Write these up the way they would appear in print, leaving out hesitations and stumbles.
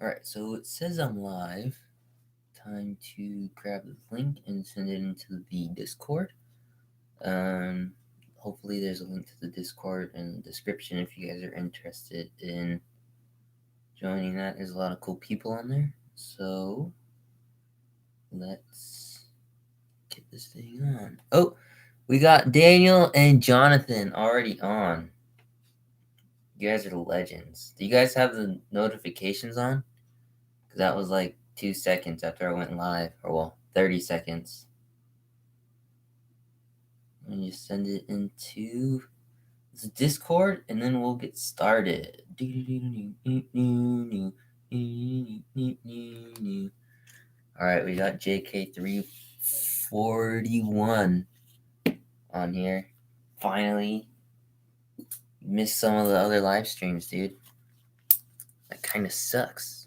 Alright, so it says I'm live. Time to grab the link and send it into the Discord. Hopefully there's a link to the Discord in the description if you guys are interested in joining that. There's a lot of cool people on there. So let's get this thing on. Oh, we got Daniel and Jonathan already on. You guys are legends. Do you guys have the notifications on? Because that was like 2 seconds after I went live. Or, well, 30 seconds. And you send it into the Discord, and then we'll get started. Alright, we got JK341 on here. Finally. Missed some of the other live streams, dude. That kind of sucks.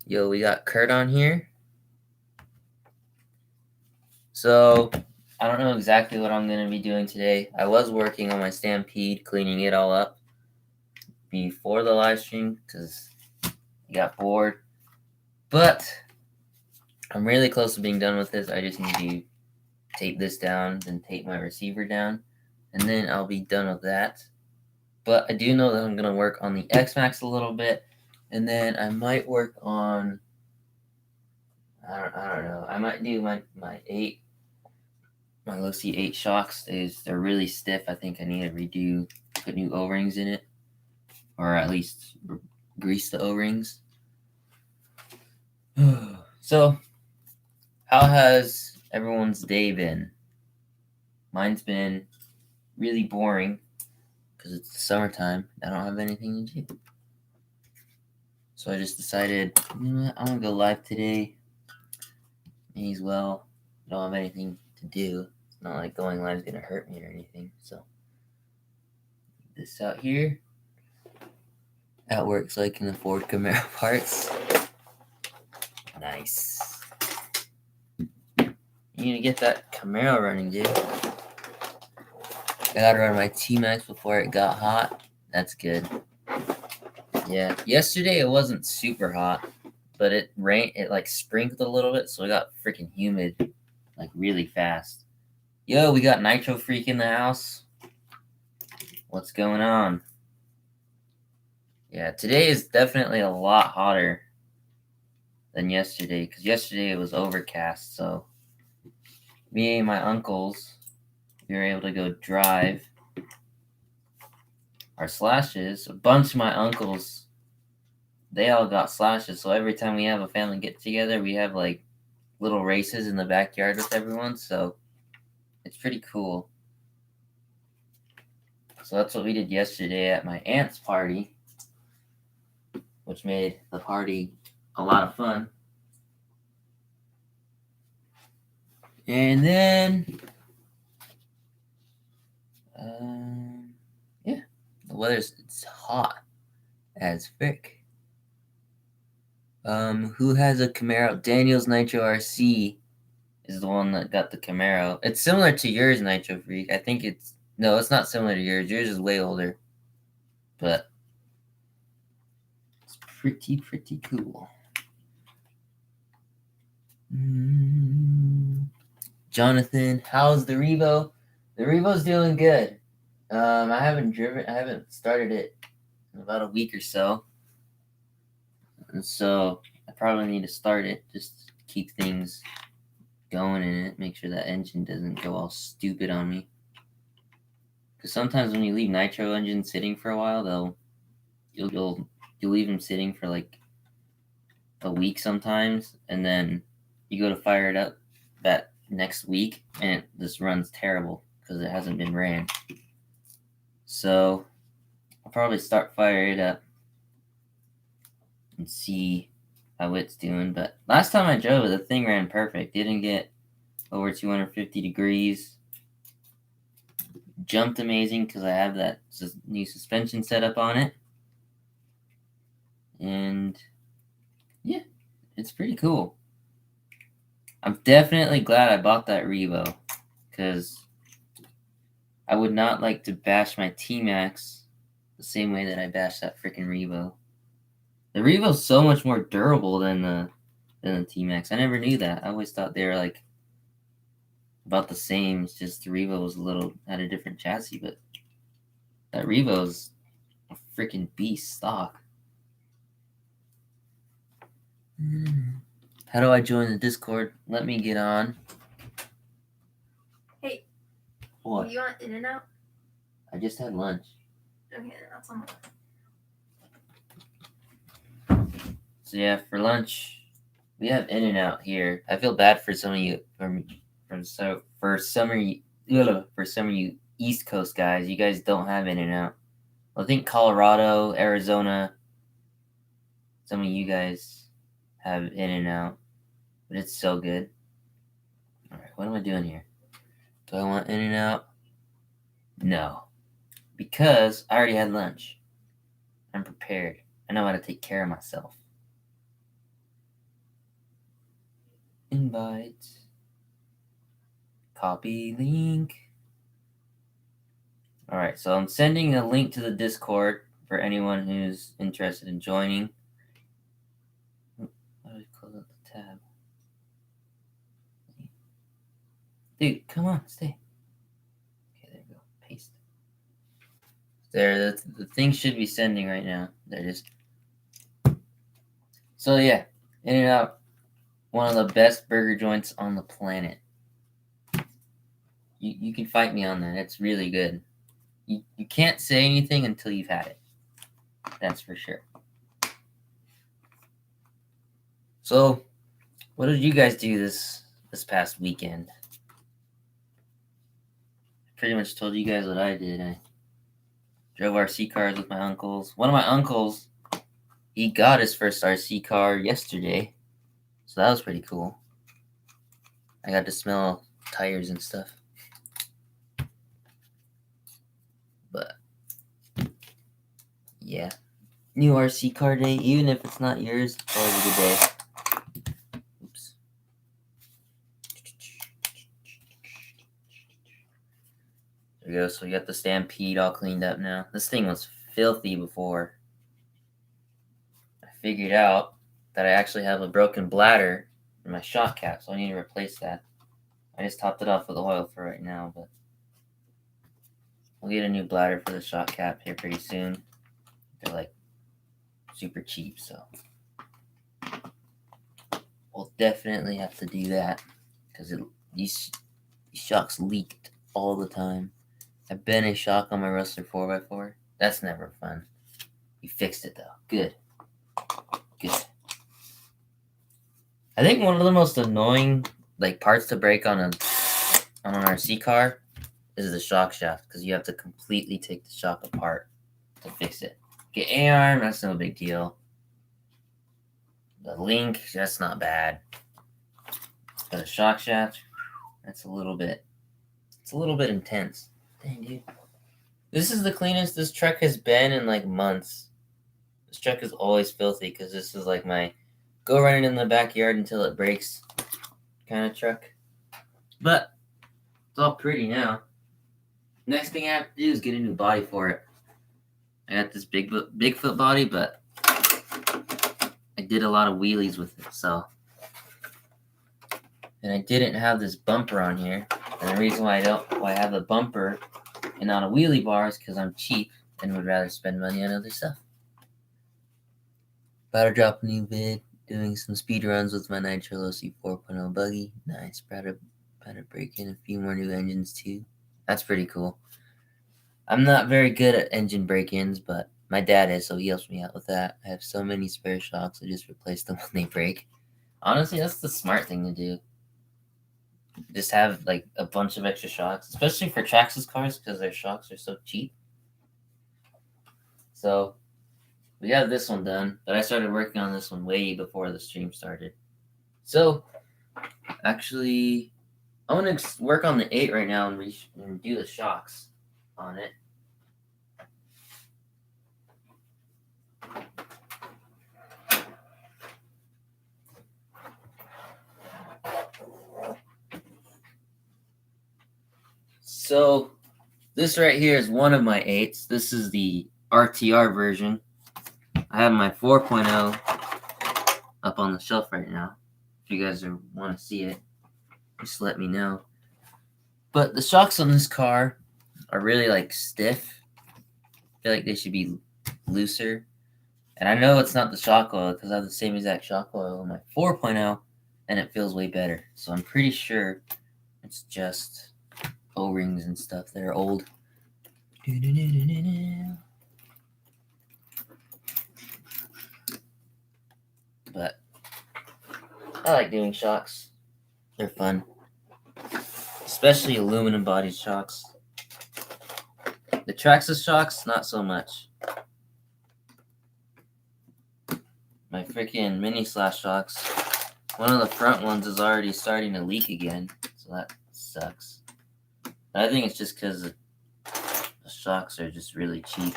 Yo, we got Kurt on here. So, I don't know exactly what I'm going to be doing today. I was working on my Stampede, cleaning it all up before the live stream because I got bored. But I'm really close to being done with this. I just need to tape this down, then tape my receiver down, and then I'll be done with that. But I do know that I'm going to work on the X-Max a little bit, and then I might work on, I don't know, I might do my 8, my low C8 shocks. They're really stiff. I think I need to put new O-rings in it, or at least grease the O-rings. So, how has everyone's day been? Mine's been really boring because it's the summertime. I don't have anything to do. So I just decided, you know what, I'm going to go live today. May as well. I don't have anything to do. It's not like going live is going to hurt me or anything. So, this out here. That works so I can afford Camaro parts. Nice. You need to get that Camaro running, dude. I gotta run my T-Max before it got hot. That's good. Yeah. Yesterday it wasn't super hot, but it rained. It like sprinkled a little bit, so it got freaking humid, like really fast. Yo, we got Nitro Freak in the house. What's going on? Yeah, today is definitely a lot hotter than yesterday, because yesterday it was overcast, so me and my uncles, we were able to go drive our slashes. A bunch of my uncles, they all got slashes, so every time we have a family get together, we have like little races in the backyard with everyone, so it's pretty cool. So that's what we did yesterday at my aunt's party, which made the party a lot of fun. And then, yeah, the it's hot as frick. Who has a Camaro? Daniel's Nitro RC is the one that got the Camaro. It's similar to yours, Nitro Freak. I think it's not similar to yours. Yours is way older, but it's pretty cool. Jonathan, how's the Revo? The Revo's doing good. I haven't started it in about a week or so. And so I probably need to start it just to keep things going in it, make sure that engine doesn't go all stupid on me. Because sometimes when you leave nitro engines sitting for a while, you'll leave them sitting for like a week sometimes, and then you go to fire it up that next week, and it just runs terrible because it hasn't been ran. So I'll probably start firing it up and see how it's doing. But last time I drove it, the thing ran perfect. Didn't get over 250 degrees. Jumped amazing because I have that new suspension setup on it. And yeah, it's pretty cool. I'm definitely glad I bought that Revo because I would not like to bash my T-Max the same way that I bashed that freaking Revo. The Revo's so much more durable than the T-Max. I never knew that. I always thought they were like about the same. It's just the Revo was had a different chassis, but that Revo's a freaking beast stock. How do I join the Discord? Let me get on. Hey. What? You want In-N-Out? I just had lunch. Okay, that's on. So yeah, for lunch, we have In-N-Out here. I feel bad for some of you for some of you East Coast guys. You guys don't have In-N-Out. I think Colorado, Arizona, some of you guys have In-N-Out, but it's so good. All right, what am I doing here? Do I want In-N-Out? No, because I already had lunch. I'm prepared. I know how to take care of myself. Invite. Copy link. All right, so I'm sending a link to the Discord for anyone who's interested in joining. How do I close out the tab? Dude, come on, stay. Okay, there we go. Paste. There, the thing should be sending right now. There it is. So yeah, In-N-Out, one of the best burger joints on the planet. You can fight me on that. It's really good. You can't say anything until you've had it. That's for sure. So, what did you guys do this past weekend? I pretty much told you guys what I did. I drove RC cars with my uncles. One of my uncles, he got his first RC car yesterday, so that was pretty cool. I got to smell tires and stuff. But yeah, new RC car day, even if it's not yours, it's always a good day. Oops. There we go. So we got the Stampede all cleaned up now. This thing was filthy before. I figured out that I actually have a broken bladder in my shock cap, so I need to replace that. I just topped it off with oil for right now, but we'll get a new bladder for the shock cap here pretty soon. They're like super cheap, so we'll definitely have to do that because these shocks leaked all the time. I bent a shock on my Rustler 4x4. That's never fun. You fixed it though. Good. I think one of the most annoying parts to break on an RC car is the shock shaft because you have to completely take the shock apart to fix it. Get A-arm, that's no big deal. The link, that's not bad. But a shock shaft, that's a little bit intense. Dang, dude. This is the cleanest this truck has been in months. This truck is always filthy because this is my go run it in the backyard until it breaks kind of truck. But it's all pretty now. Next thing I have to do is get a new body for it. I got this Bigfoot body, but I did a lot of wheelies with it, so. And I didn't have this bumper on here. And the reason why I have the bumper and not a wheelie bar is because I'm cheap and would rather spend money on other stuff. About to drop a new vid, doing some speed runs with my Nitro OC 4.0 buggy. Nice. About to break in a few more new engines too. That's pretty cool. I'm not very good at engine break-ins, but my dad is, so he helps me out with that. I have so many spare shocks, I just replace them when they break. Honestly, that's the smart thing to do. Just have a bunch of extra shocks, especially for Traxxas cars because their shocks are so cheap. So we have this one done, but I started working on this one way before the stream started. So actually, I'm going to work on the 8 right now and do the shocks on it. So this right here is one of my 8s. This is the RTR version. I have my 4.0 up on the shelf right now. If you guys want to see it, just let me know. But the shocks on this car are really like stiff. I feel like they should be looser. And I know it's not the shock oil because I have the same exact shock oil in my 4.0 and it feels way better. So I'm pretty sure it's just O-rings and stuff that are old. But I like doing shocks. They're fun. Especially aluminum bodied shocks. The Traxxas shocks, not so much. My freaking mini slash shocks, one of the front ones is already starting to leak again, so that sucks. But I think it's just because the shocks are just really cheap.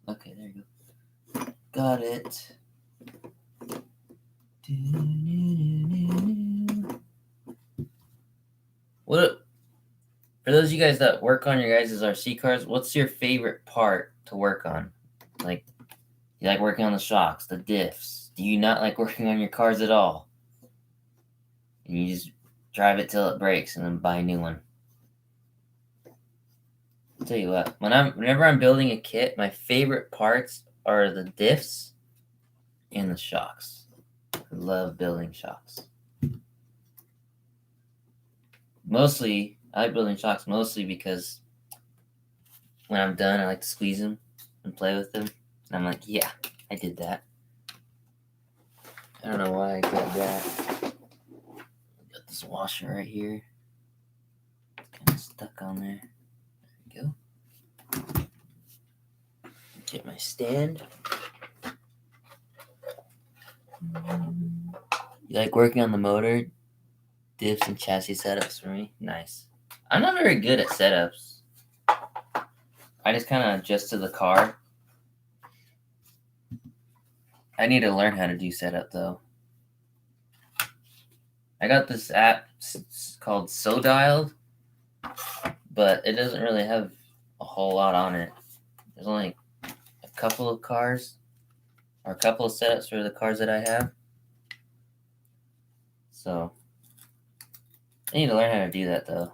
Okay, there you go. Got it. What? For those of you guys that work on your guys' RC cars, what's your favorite part to work on? Like, you like working on the shocks, the diffs? Do you not like working on your cars at all? And you just drive it till it breaks and then buy a new one? I'll tell you what, whenever I'm building a kit, my favorite parts are the diffs and the shocks. I love building shocks. Mostly, I like building shocks mostly because when I'm done, I like to squeeze them and play with them. And I'm like, yeah, I did that. I don't know why I grabbed that. Got this washer right here. It's kind of stuck on there. There we go. Get my stand. You like working on the motor? Diffs and chassis setups for me? Nice. I'm not very good at setups. I just kind of adjust to the car. I need to learn how to do setup though. I got this app called So Dialed, but it doesn't really have a whole lot on it. There's only a couple of cars or a couple of setups for the cars that I have. So I need to learn how to do that though.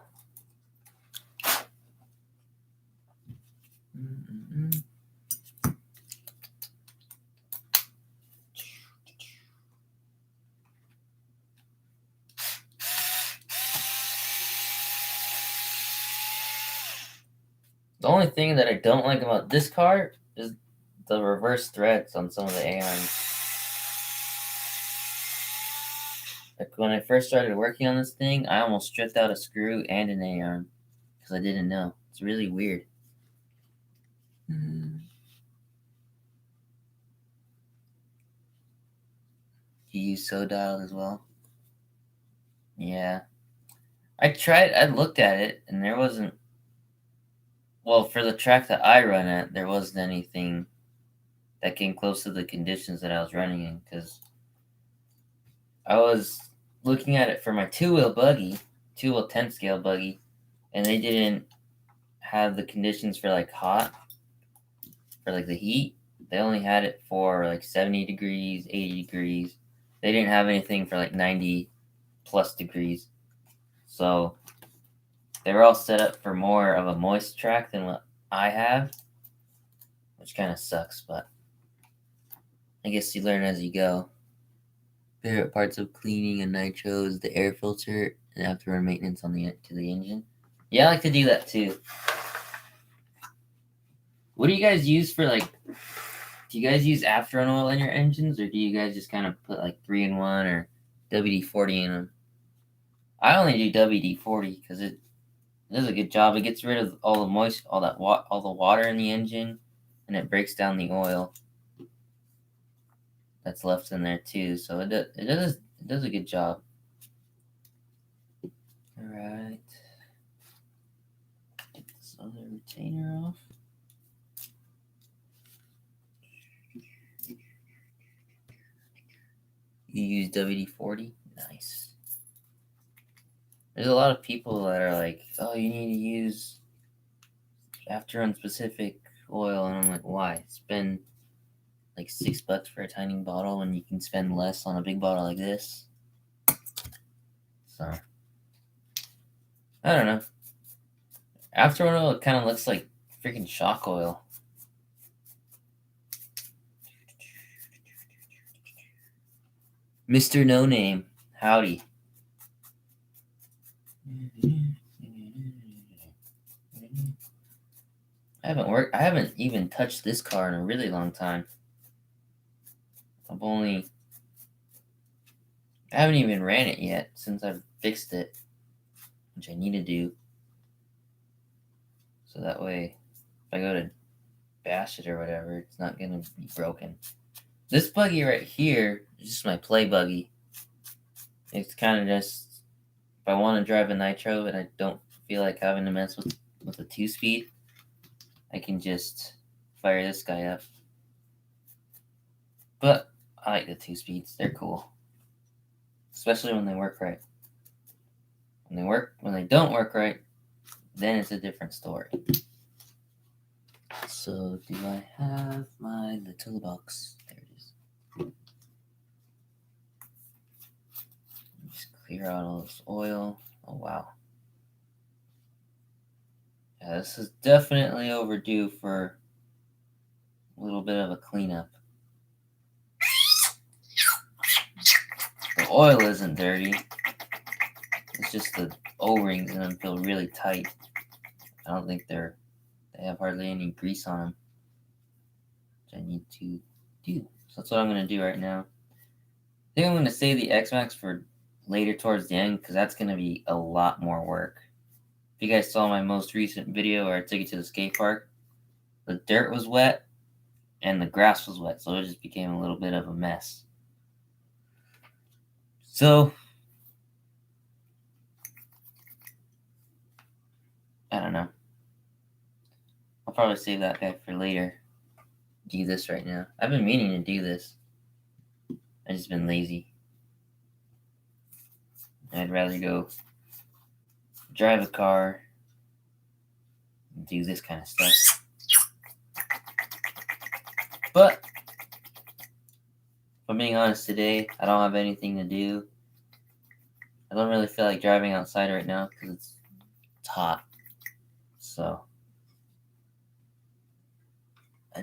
The only thing that I don't like about this car is the reverse threads on some of the A-arms. Like when I first started working on this thing, I almost stripped out a screw and an A-arm because I didn't know. It's really weird. You use So Dialed as well? Yeah. I looked at it, and there wasn't. Well, for the track that I run at, there wasn't anything that came close to the conditions that I was running in because I was looking at it for my two-wheel 10-scale buggy, and they didn't have the conditions for like hot, for like the heat. They only had it for like 70 degrees, 80 degrees. They didn't have anything for like 90 plus degrees. So they were all set up for more of a moist track than what I have, which kind of sucks, but I guess you learn as you go. Favorite parts of cleaning a nitro is the air filter and after maintenance on the engine. Yeah, I like to do that too. What do you guys use for like? Do you guys use afterburn oil in your engines, or do you guys just kind of put like 3-in-1 or WD-40 in them? I only do WD-40 because it does a good job. It gets rid of all the all the water in the engine, and it breaks down the oil that's left in there too. So it does a good job. All right, get this other retainer off. You use WD-40? Nice. There's a lot of people that are like, oh, you need to use have to run specific oil, and I'm like, why? Spend like $6 for a tiny bottle when you can spend less on a big bottle like this. So I don't know. After oil, it kind of looks like freaking shock oil. Mr. No Name, howdy. I haven't even touched this car in a really long time. I haven't even ran it yet since I've fixed it, which I need to do. So that way, if I go to bash it or whatever, it's not gonna be broken. This buggy right here is just my play buggy. It's kind of just, if I want to drive a nitro and I don't feel like having to mess with a 2-speed, I can just fire this guy up. But I like the 2-speeds. They're cool. Especially when they work right. When they don't work right, then it's a different story. So do I have my little box? There it is. Just clear out all this oil. Oh wow. Yeah, this is definitely overdue for a little bit of a cleanup. The oil isn't dirty. It's just the O-rings in them feel really tight. I don't think they have hardly any grease on them, which I need to do. So that's what I'm going to do right now. I think I'm going to save the X-Max for later towards the end because that's going to be a lot more work. If you guys saw my most recent video where I took it to the skate park, the dirt was wet and the grass was wet, so it just became a little bit of a mess. So I don't know. I'll probably save that guy for later. Do this right now. I've been meaning to do this. I've just been lazy. I'd rather go drive a car and do this kind of stuff. But if I'm being honest today, I don't have anything to do. I don't really feel like driving outside right now because it's hot. So I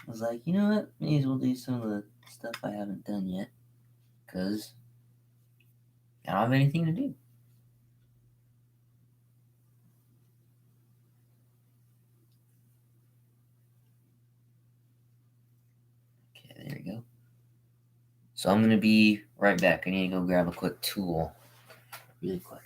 was like, you know what? May as well do some of the stuff I haven't done yet because I don't have anything to do. Okay, there we go. So I'm going to be right back. I need to go grab a quick tool. Really quick.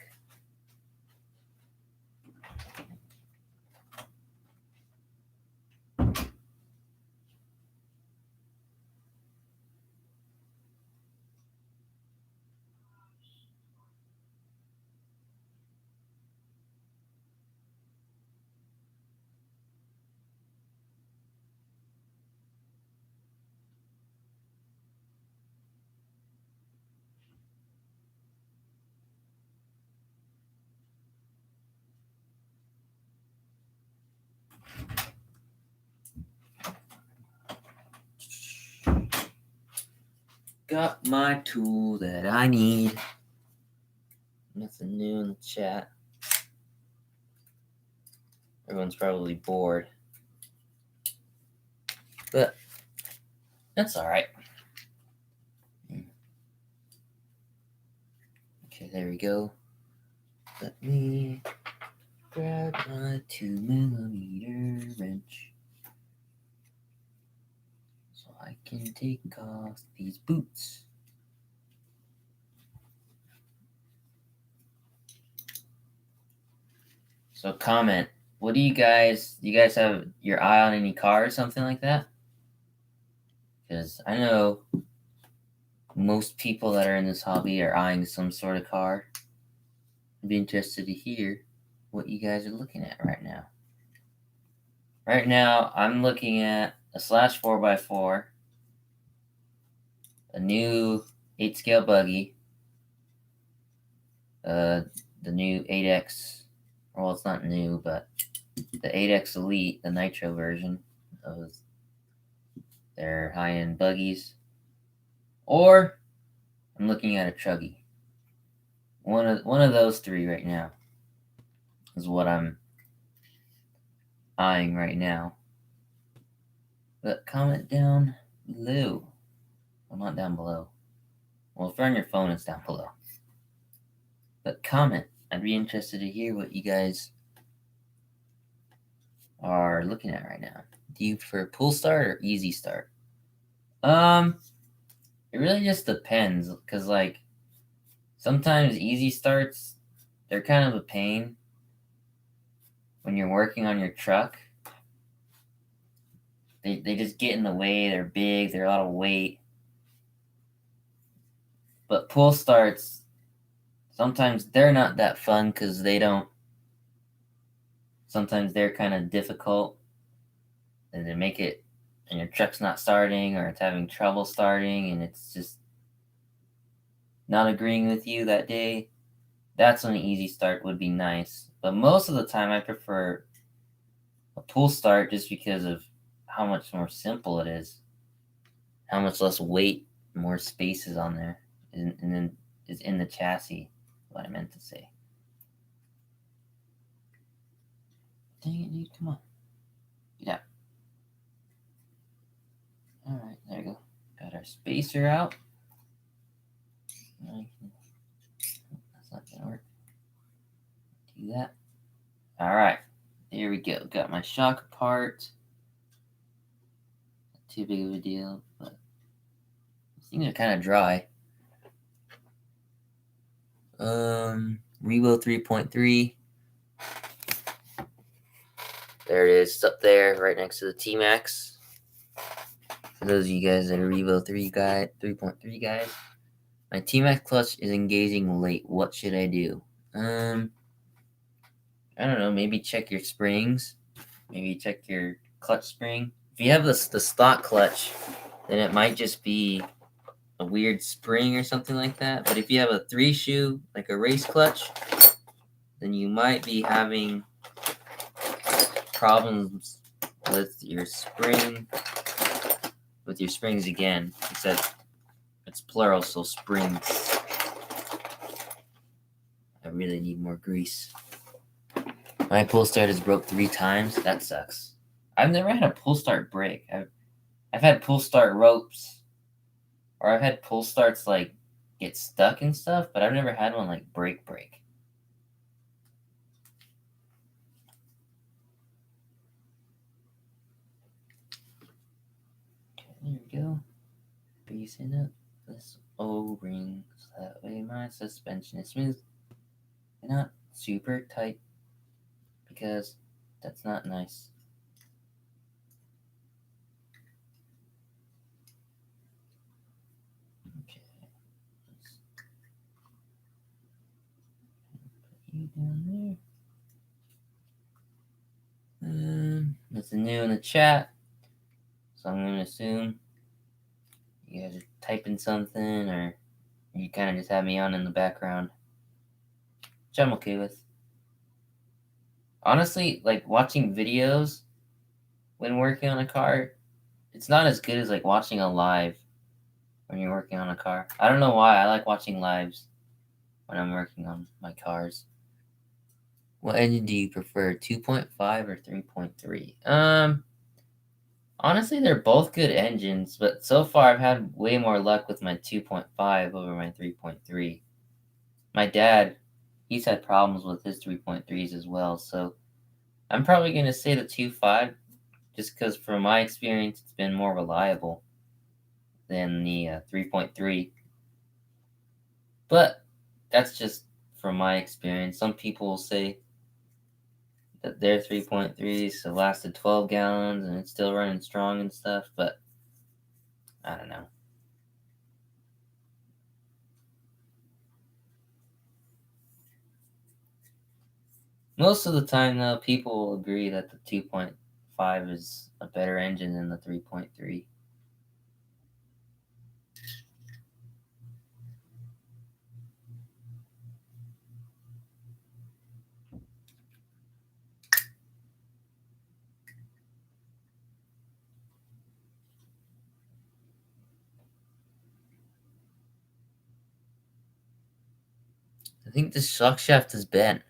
Got my tool that I need. Nothing new in the chat. Everyone's probably bored. But that's alright. Okay, there we go. Let me grab my 2mm wrench so I can take off these boots. So comment, what do you guys have your eye on any car or something like that? Because I know most people that are in this hobby are eyeing some sort of car. I'd be interested to hear what you guys are looking at right now. Right now, I'm looking at a Slash 4x4, a new 8-scale buggy, the new 8X. Well, it's not new, but the 8X Elite, the nitro version of their high-end buggies, or I'm looking at a Truggy. One of those three right now is what I'm eyeing right now. But comment down below. Well, not down below. Well, if you're on your phone, it's down below. But comment. I'd be interested to hear what you guys are looking at right now. Do you prefer pull start or easy start? It really just depends, because like sometimes easy starts, they're kind of a pain when you're working on your truck. They just get in the way. They're big. They're a lot of weight. But pull starts, sometimes they're not that fun because they don't. Sometimes they're kind of difficult, and they make it, and your truck's not starting, or it's having trouble starting, and it's just not agreeing with you that day. That's when an easy start would be nice. But most of the time, I prefer a pull start just because of how much more simple it is, how much less weight, more space is on there, and then is in the chassis. What I meant to say. Dang it, dude! Come on, get out. All right, there you go. Got our spacer out. That's not gonna work. Do that. All right, there we go. Got my shock apart. Not too big of a deal, but these things are kind of dry. Revo 3.3. There it is. It's up there, right next to the T-Max. For those of you guys that are Revo 3.3 guys. My T-Max clutch is engaging late. What should I do? I don't know. Maybe check your springs. Maybe check your clutch spring. If you have the stock clutch, then it might just be a weird spring or something like that. But if you have a 3-shoe, like a race clutch, then you might be having problems with your spring, with your springs again. Except it's plural, so springs. I really need more grease. My pull start has broke 3 times. That sucks. I've never had a pull start break. I've had pull start ropes, or I've had pull starts like get stuck and stuff, but I've never had one like break. Okay, there we go. Greasing up this O-ring so that way my suspension is smooth and not super tight, because that's not nice. Okay. Let's put you down there. Nothing new in the chat, so I'm gonna assume you guys are typing something, or you kind of just have me on in the background, which I'm okay with. Honestly, like watching videos when working on a car, it's not as good as like watching a live when you're working on a car. I don't know why. I like watching lives when I'm working on my cars. What engine do you prefer, 2.5 or 3.3? Honestly, they're both good engines, but so far I've had way more luck with my 2.5 over my 3.3. My dad, he's had problems with his 3.3s as well, so I'm probably going to say the 2.5 just because from my experience it's been more reliable than the 3.3. But that's just from my experience. Some people will say that their 3.3s have lasted 12 gallons and it's still running strong and stuff, but I don't know. Most of the time, though, people will agree that the 2.5 is a better engine than the 3.3. I think this shock shaft is bent.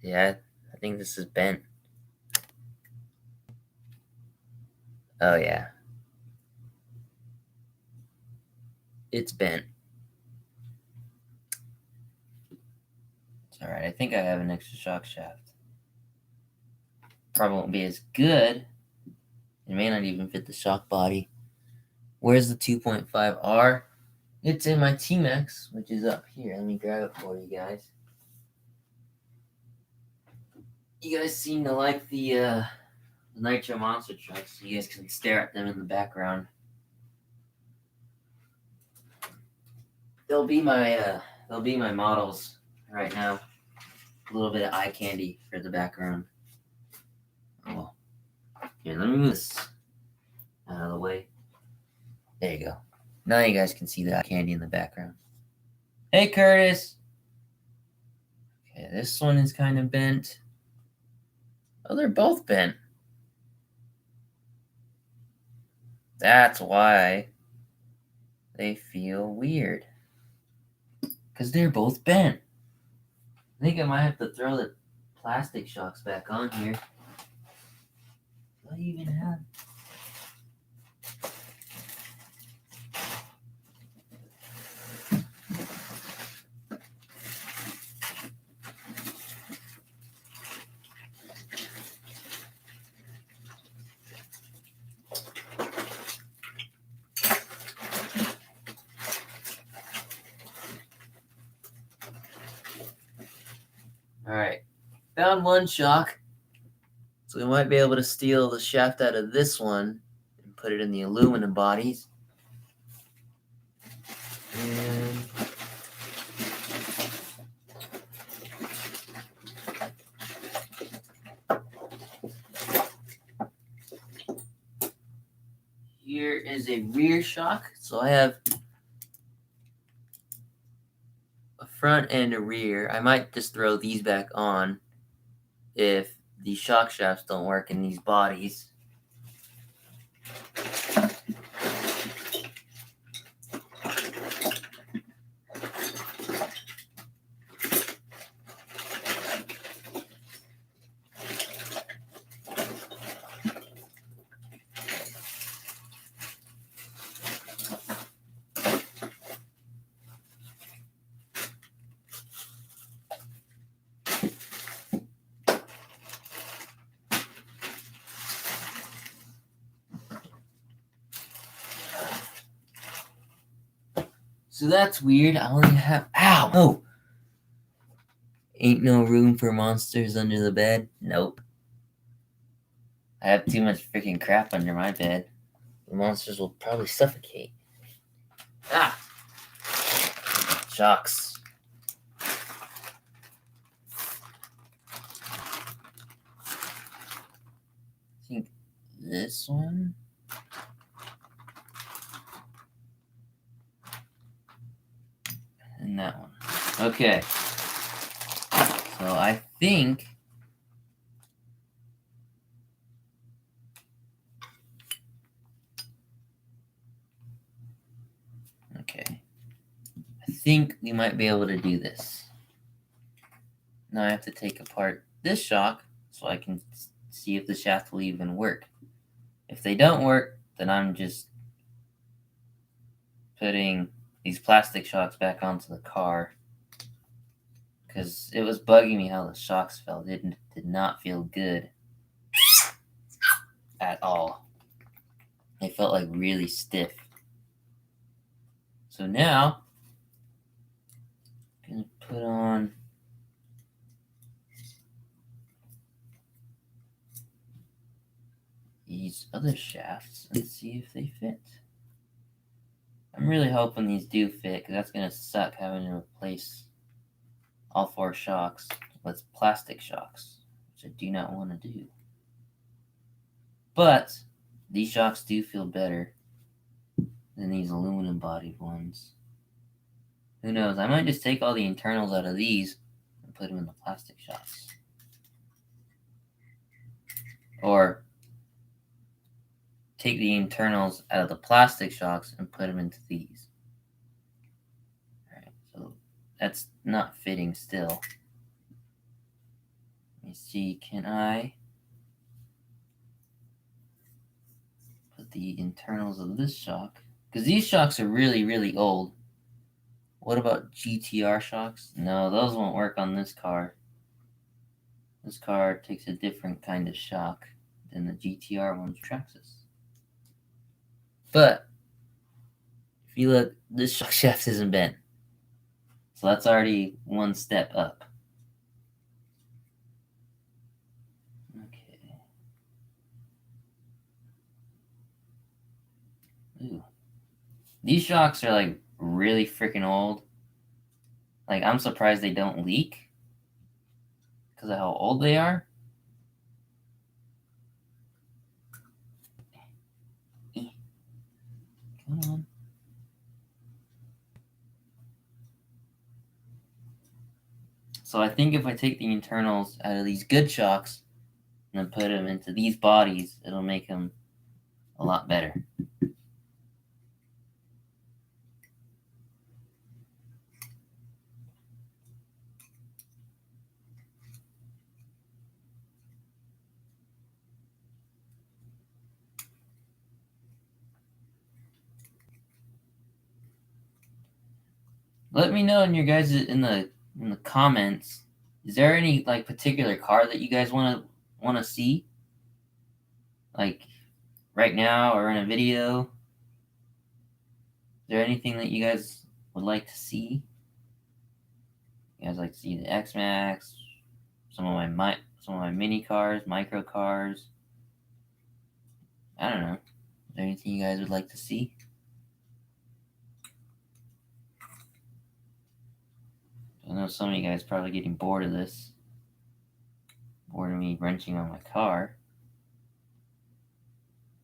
Yeah, I think this is bent. Oh yeah. It's bent. It's alright. I think I have an extra shock shaft. Probably won't be as good. It may not even fit the shock body. Where's the 2.5R? It's in my T-Max, which is up here. Let me grab it for you guys. You guys seem to like the Nitro Monster trucks. You guys can stare at them in the background. They'll be my models right now. A little bit of eye candy for the background. Oh, here, let me move this out of the way. There you go. Now you guys can see the eye candy in the background. Hey, Curtis. Okay, this one is kind of bent. Oh, they're both bent. That's why they feel weird. Because they're both bent. I think I might have to throw the plastic shocks back on here. Do I even have? Alright, found one shock. So we might be able to steal the shaft out of this one and put it in the aluminum bodies. And here is a rear shock. So I have a front and a rear. I might just throw these back on if the shock shafts don't work in these bodies. So that's weird. I only have. Ow! No! Ain't no room for monsters under the bed? Nope. I have too much freaking crap under my bed. The monsters will probably suffocate. Ah! Shocks. I think this one. And that one. Okay. So I think we might be able to do this. Now I have to take apart this shock so I can see if the shaft will even work. If they don't work, then I'm just putting these plastic shocks back onto the car. Because it was bugging me how the shocks felt. It did not feel good at all. They felt like really stiff. So now, I'm going to put on these other shafts and see if they fit. I'm really hoping these do fit, because that's going to suck having to replace all 4 shocks with plastic shocks, which I do not want to do. But these shocks do feel better than these aluminum bodied ones. Who knows? I might just take all the internals out of these and put them in the plastic shocks. Or take the internals out of the plastic shocks and put them into these. Alright, so that's not fitting still. Let me see, can I put the internals of this shock? Because these shocks are really, really old. What about GTR shocks? No, those won't work on this car. This car takes a different kind of shock than the GTR ones Traxxas. But if you look, this shock shaft isn't bent. So that's already one step up. Okay. Ooh. These shocks are like really freaking old. Like, I'm surprised they don't leak because of how old they are. Come on. So I think if I take the internals out of these good shocks and then put them into these bodies, it'll make them a lot better. Let me know in your guys in the comments. Is there any like particular car that you guys want to see? Like right now or in a video? Is there anything that you guys would like to see? You guys like to see the X-Max, some of my mini cars, micro cars. I don't know. Is there anything you guys would like to see? I know some of you guys probably getting bored of this. Bored of me wrenching on my car.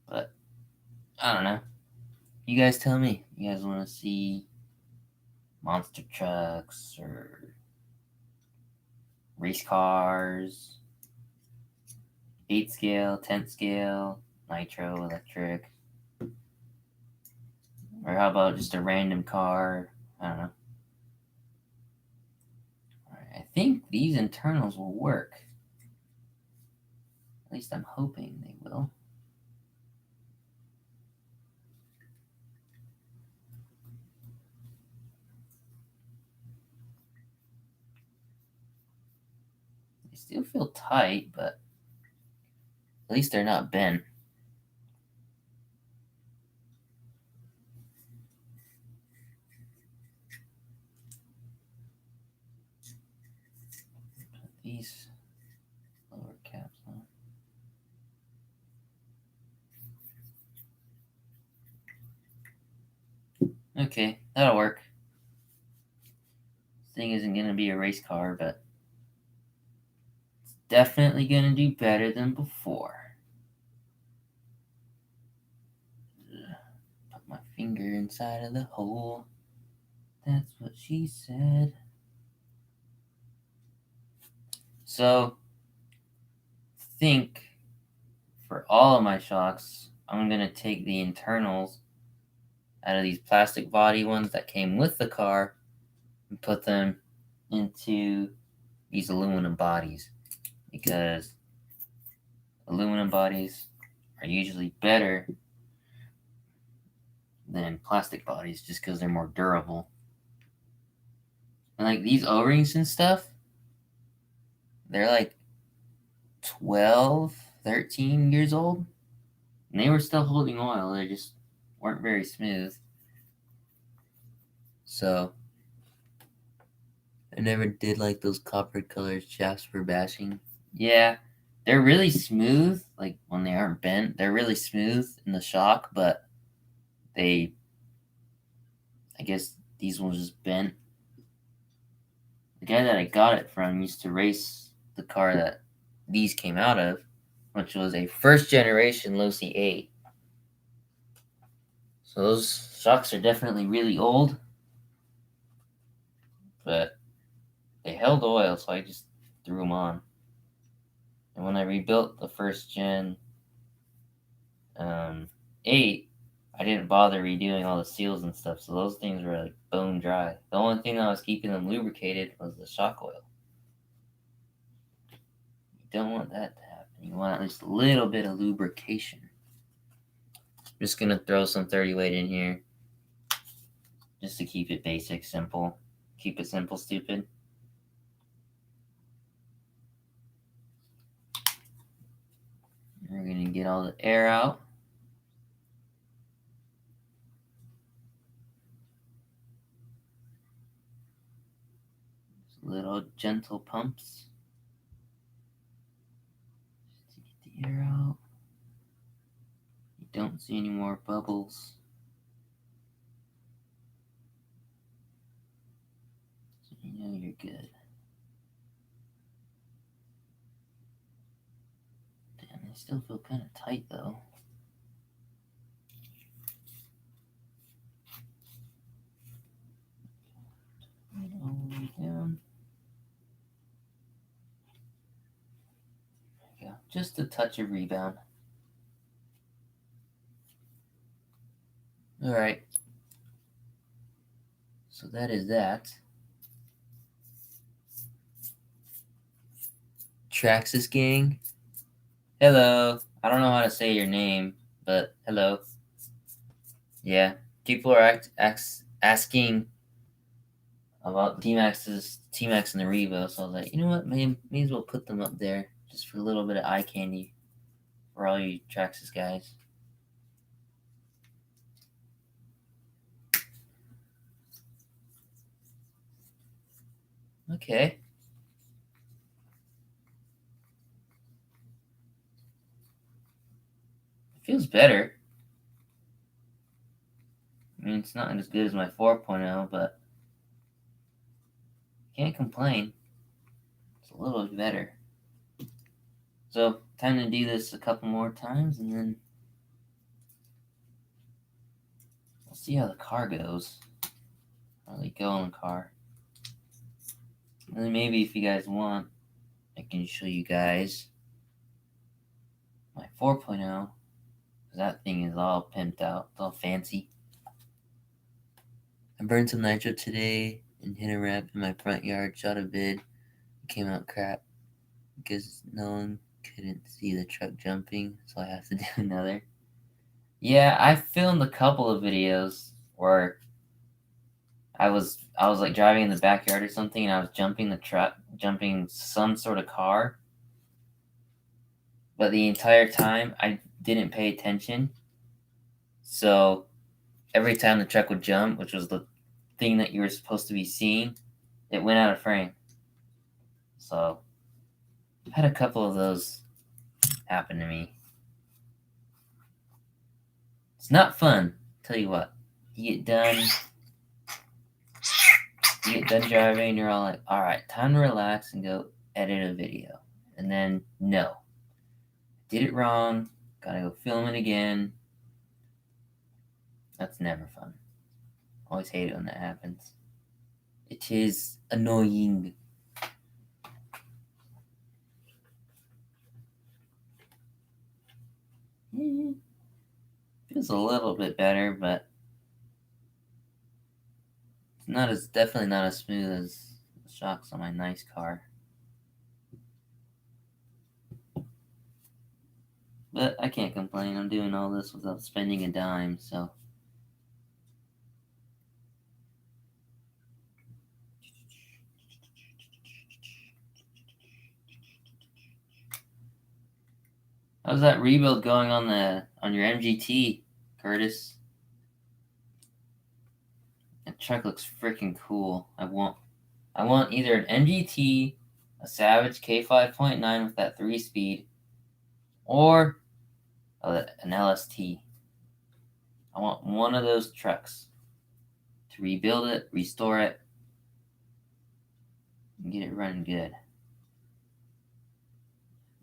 But I don't know. You guys tell me. You guys want to see monster trucks or race cars, 8 scale, 10 scale, nitro, electric? Or how about just a random car? I don't know. Alright, I think these internals will work. At least I'm hoping they will. They still feel tight, but at least they're not bent. Put these lower caps on. Okay, that'll work. This thing isn't going to be a race car, but it's definitely going to do better than before. Put my finger inside of the hole. That's what she said. So, I think for all of my shocks, I'm going to take the internals out of these plastic body ones that came with the car and put them into these aluminum bodies, because aluminum bodies are usually better than plastic bodies just because they're more durable. And like these O-rings and stuff, they're like 12, 13 years old, and they were still holding oil. They just weren't very smooth. So I never did like those copper colored shafts for bashing. Yeah, they're really smooth, like when they aren't bent. They're really smooth in the shock, but I guess these ones just bent. The guy that I got it from used to race the car that these came out of, which was a first generation Losi 8. So those shocks are definitely really old, but they held oil, so I just threw them on. And when I rebuilt the first gen 8, I didn't bother redoing all the seals and stuff, so those things were like bone dry. The only thing that was keeping them lubricated was the shock oil. You don't want that to happen. You want at least a little bit of lubrication. I'm just gonna throw some 30 weight in here just to keep it basic, simple. Keep it simple, stupid. We're gonna get all the air out. Little gentle pumps just to get the air out. You don't see any more bubbles. So you know you're good. Damn, they still feel kind of tight though. All the way down. There we go. Just a touch of rebound. All right. So that is that. Traxxas gang. Hello. I don't know how to say your name, but hello. Yeah. People are asking about T-Max and the Revo, so I was like, you know what, may as well put them up there just for a little bit of eye candy for all you Traxxas guys. Okay. It feels better. I mean, it's not as good as my 4.0, but can't complain. It's a little bit better. So, time to do this a couple more times, and then we'll see how the car goes. How they go in the car. And then maybe if you guys want, I can show you guys my 4.0, because that thing is all pimped out. It's all fancy. I burned some nitro today and hit a ramp in my front yard, shot a vid. It came out crap because no one couldn't see the truck jumping, so I have to do another. Yeah, I filmed a couple of videos where I was like driving in the backyard or something, and I was jumping some sort of car. But the entire time I didn't pay attention. So every time the truck would jump, which was the thing that you were supposed to be seeing, it went out of frame. So I've had a couple of those happen to me. It's not fun, tell you what. You get done driving, and you're all like, all right, time to relax and go edit a video. And then, no. Did it wrong, gotta go film it again. That's never fun. Always hate it when that happens. It is annoying. Feels a little bit better, but it's definitely not as smooth as the shocks on my nice car. But I can't complain. I'm doing all this without spending a dime, so. How's that rebuild going on your MGT, Curtis? That truck looks freaking cool. I want either an MGT, a Savage K5.9 with that 3-speed, or an LST. I want one of those trucks to rebuild it, restore it, and get it running good.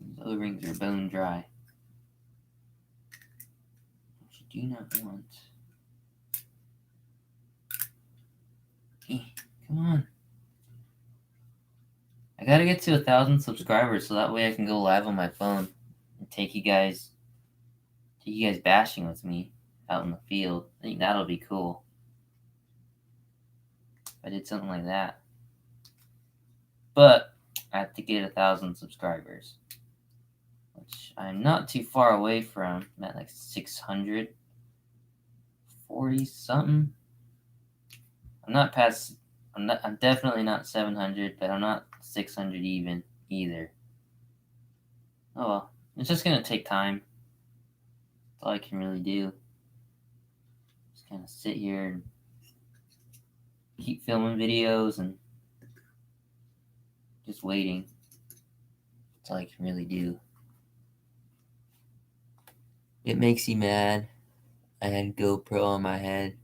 These other rings are bone dry. Which you do not want. Hey, come on. I gotta get to 1,000 subscribers so that way I can go live on my phone and take you guys bashing with me. out in the field. I think that'll be cool. If I did something like that. But I have to get 1,000 subscribers, which I'm not too far away from. I'm at like 640 something. I'm definitely not 700, but I'm not 600 even either. Oh well, it's just gonna take time. That's all I can really do. Just kind of sit here and keep filming videos and just waiting. That's all I can really do. It makes you mad. I had GoPro on my head.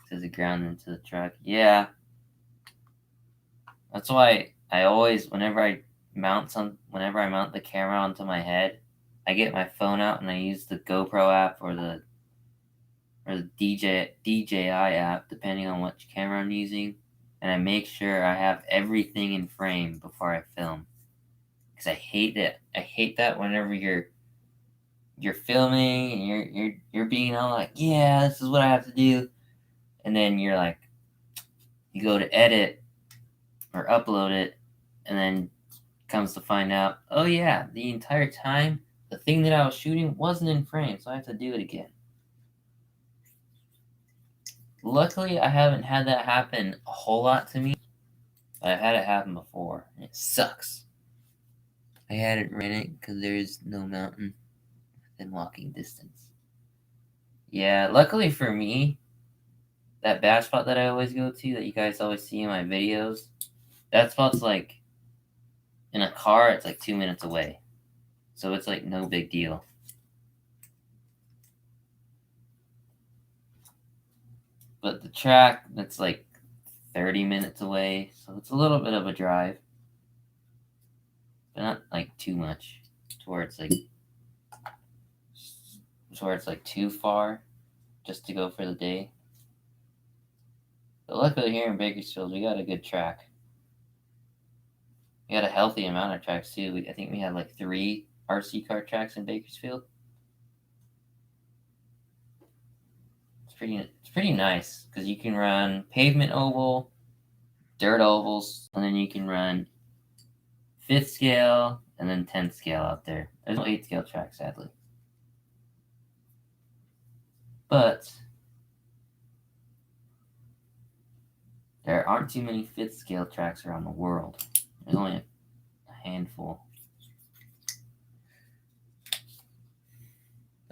Says it ground into the truck. Yeah. That's why I always, whenever I mount the camera onto my head, I get my phone out and I use the GoPro app or the DJI app, depending on which camera I'm using, and I make sure I have everything in frame before I film. Because I hate that. I hate that whenever you're filming and you're being all like, yeah, this is what I have to do, and then you're like, you go to edit or upload it, and then comes to find out, oh yeah, the entire time the thing that I was shooting wasn't in frame, so I have to do it again. Luckily, I haven't had that happen a whole lot to me, but I've had it happen before, and it sucks. I hadn't ran it because there's no mountain within walking distance. Yeah, luckily for me, that bass spot that I always go to, that you guys always see in my videos, that spot's like, in a car, it's like 2 minutes away. So it's like no big deal. But the track, that's like 30 minutes away, so it's a little bit of a drive. But not like too much to where it's like too far just to go for the day. But luckily here in Bakersfield, we got a good track. We had a healthy amount of tracks too. I think we had like 3 RC car tracks in Bakersfield. It's pretty nice because you can run pavement oval, dirt ovals, and then you can run 5th scale and then 10th scale out there. There's no 8th scale track, sadly. But there aren't too many 5th scale tracks around the world. There's only a handful.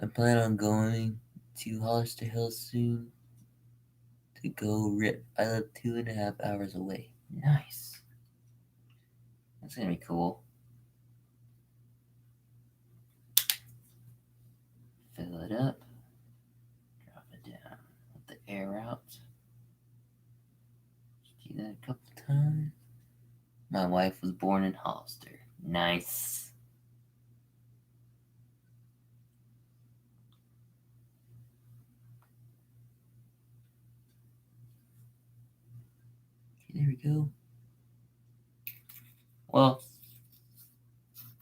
I plan on going to Hollister Hills soon to go rip. I live 2.5 hours away. Nice. That's gonna be cool. Fill it up. Drop it down. Let the air out. Do that a couple times. My wife was born in Hollister. Nice. There we go. Well,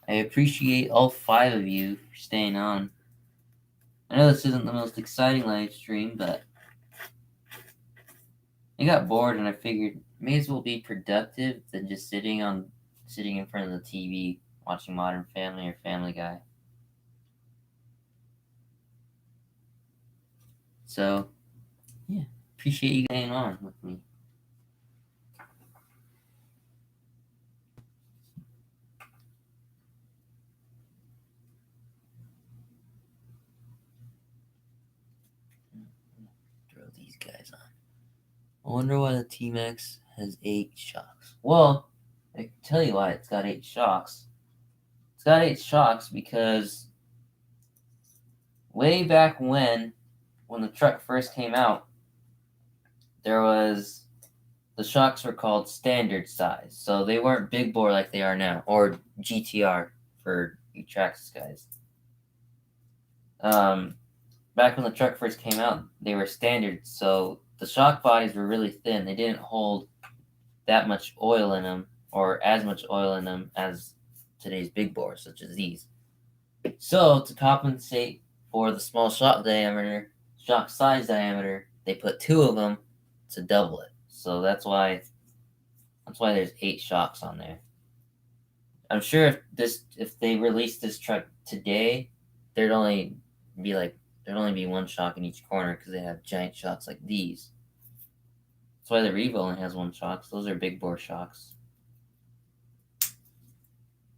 I appreciate all 5 of you for staying on. I know this isn't the most exciting live stream, but I got bored and I figured may as well be productive than just sitting in front of the TV watching Modern Family or Family Guy. So, yeah, appreciate you staying on with me. Throw these guys on. I wonder why the T-Max has 8 shocks. Well, I can tell you why it's got 8 shocks. It's got 8 shocks because way back when the truck first came out, the shocks were called standard size. So they weren't big bore like they are now, or GTR for you Traxxas guys. Back when the truck first came out, they were standard, so the shock bodies were really thin. They didn't hold that much oil in them, or as much oil in them as today's big bores, such as these. So to compensate for the small shock size diameter, they put 2 of them to double it. So that's why there's 8 shocks on there. I'm sure if they released this truck today, there'd only be 1 shock in each corner because they have giant shocks like these. That's why the Revo only has 1 shock. So those are big bore shocks.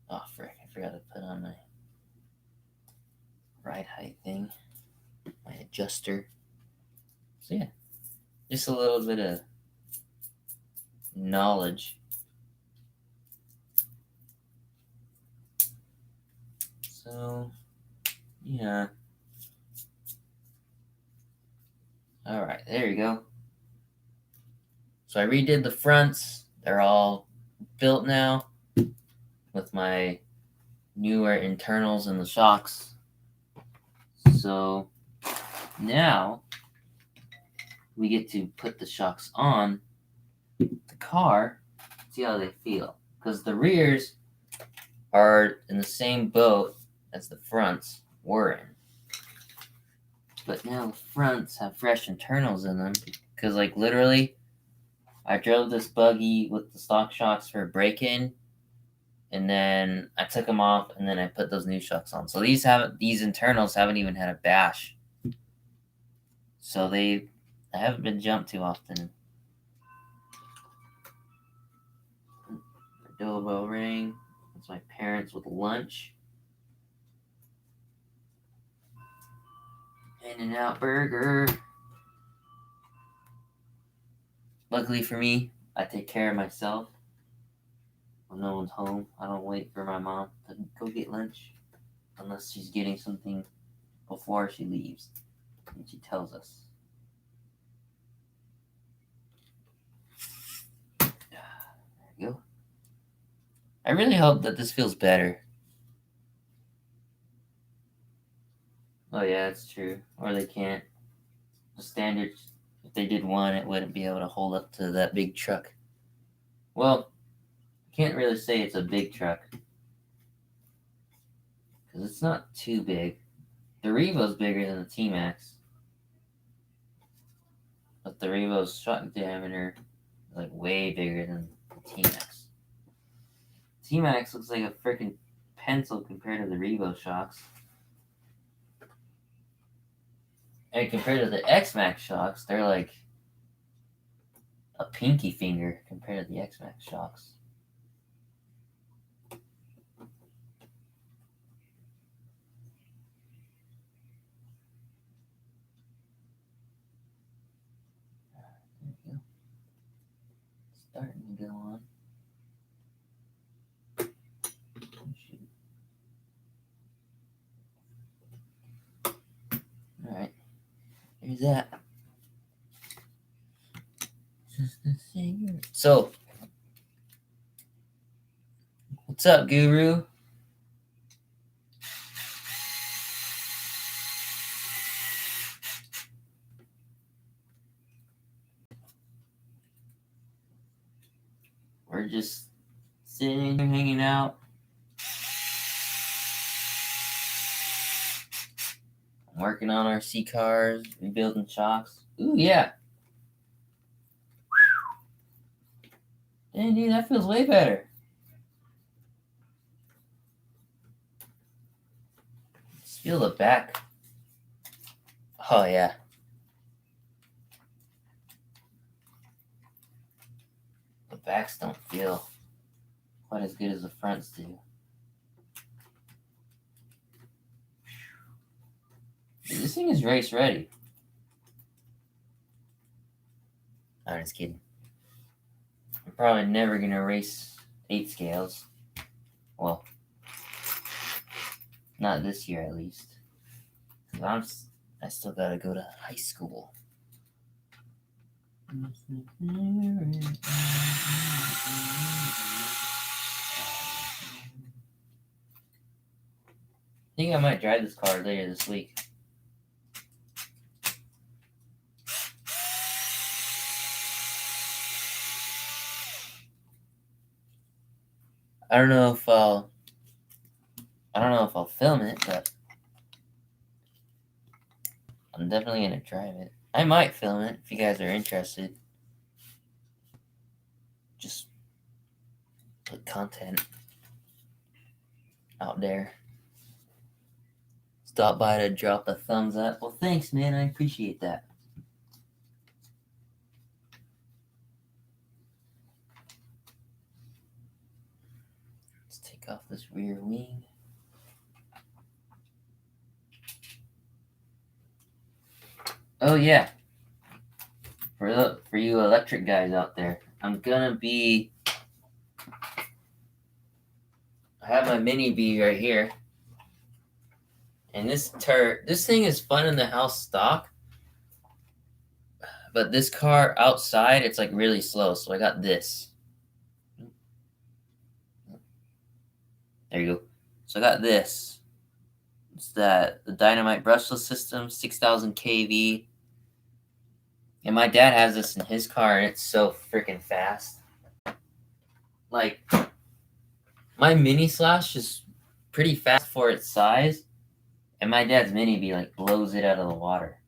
Oh frick! I forgot to put on my ride height thing, my adjuster. So yeah, just a little bit of knowledge. So yeah. All right, there you go. So I redid the fronts. They're all built now with my newer internals and the shocks. So now we get to put the shocks on the car, see how they feel. Because the rears are in the same boat as the fronts were in. But now the fronts have fresh internals in them. Because, like, literally, I drove this buggy with the stock shocks for a break-in, and then I took them off, and then I put those new shocks on. So these internals haven't even had a bash. So I haven't been jumped too often. The doorbell ring. That's my parents with lunch. In-N-Out burger. Luckily for me, I take care of myself. When no one's home, I don't wait for my mom to go get lunch unless she's getting something before she leaves. And she tells us. There you go. I really hope that this feels better. Oh yeah, that's true. Or they can't. The standard, if they did one, it wouldn't be able to hold up to that big truck. Well, I can't really say it's a big truck. Because it's not too big. The Revo's bigger than the T-Max. But the Revo's shock diameter is like way bigger than the T-Max. T-Max looks like a freaking pencil compared to the Revo shocks. And compared to the X-Max shocks, they're like a pinky finger compared to the X-Max shocks. There you go. Starting to go on. Alright. Here's that. So, what's up, Guru? We're just sitting here hanging out. I'm working on our C cars, rebuilding shocks. Ooh, yeah. Dang, dude, that feels way better. Let's feel the back. Oh, yeah. The backs don't feel quite as good as the fronts do. Dude, this thing is race ready. I'm just kidding. I'm probably never going to race 8 scales. Well, not this year at least. Because I still got to go to high school. I think I might drive this car later this week. I don't know if I'll film it, but I'm definitely gonna drive it. I might film it if you guys are interested. Just put content out there. Stop by to drop a thumbs up. Well, thanks, man. I appreciate that. Let's take off this rear wing. Oh yeah, for you electric guys out there, I have my mini bee right here, and this thing is fun in the house stock, but this car outside it's like really slow. So I got this. There you go. So I got this. It's the Dynamite brushless system, 6,000 kV. And my dad has this in his car, and it's so freaking fast. Like, my mini slash is pretty fast for its size, and my dad's mini bee like blows it out of the water.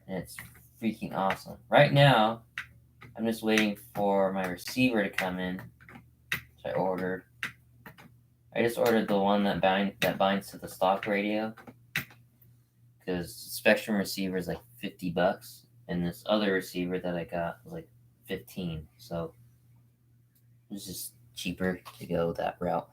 And it's freaking awesome. Right now, I'm just waiting for my receiver to come in, which I ordered. I just ordered the one that binds to the stock radio, because Spectrum receiver is like $50, and this other receiver that I got was like 15. So it was just cheaper to go that route.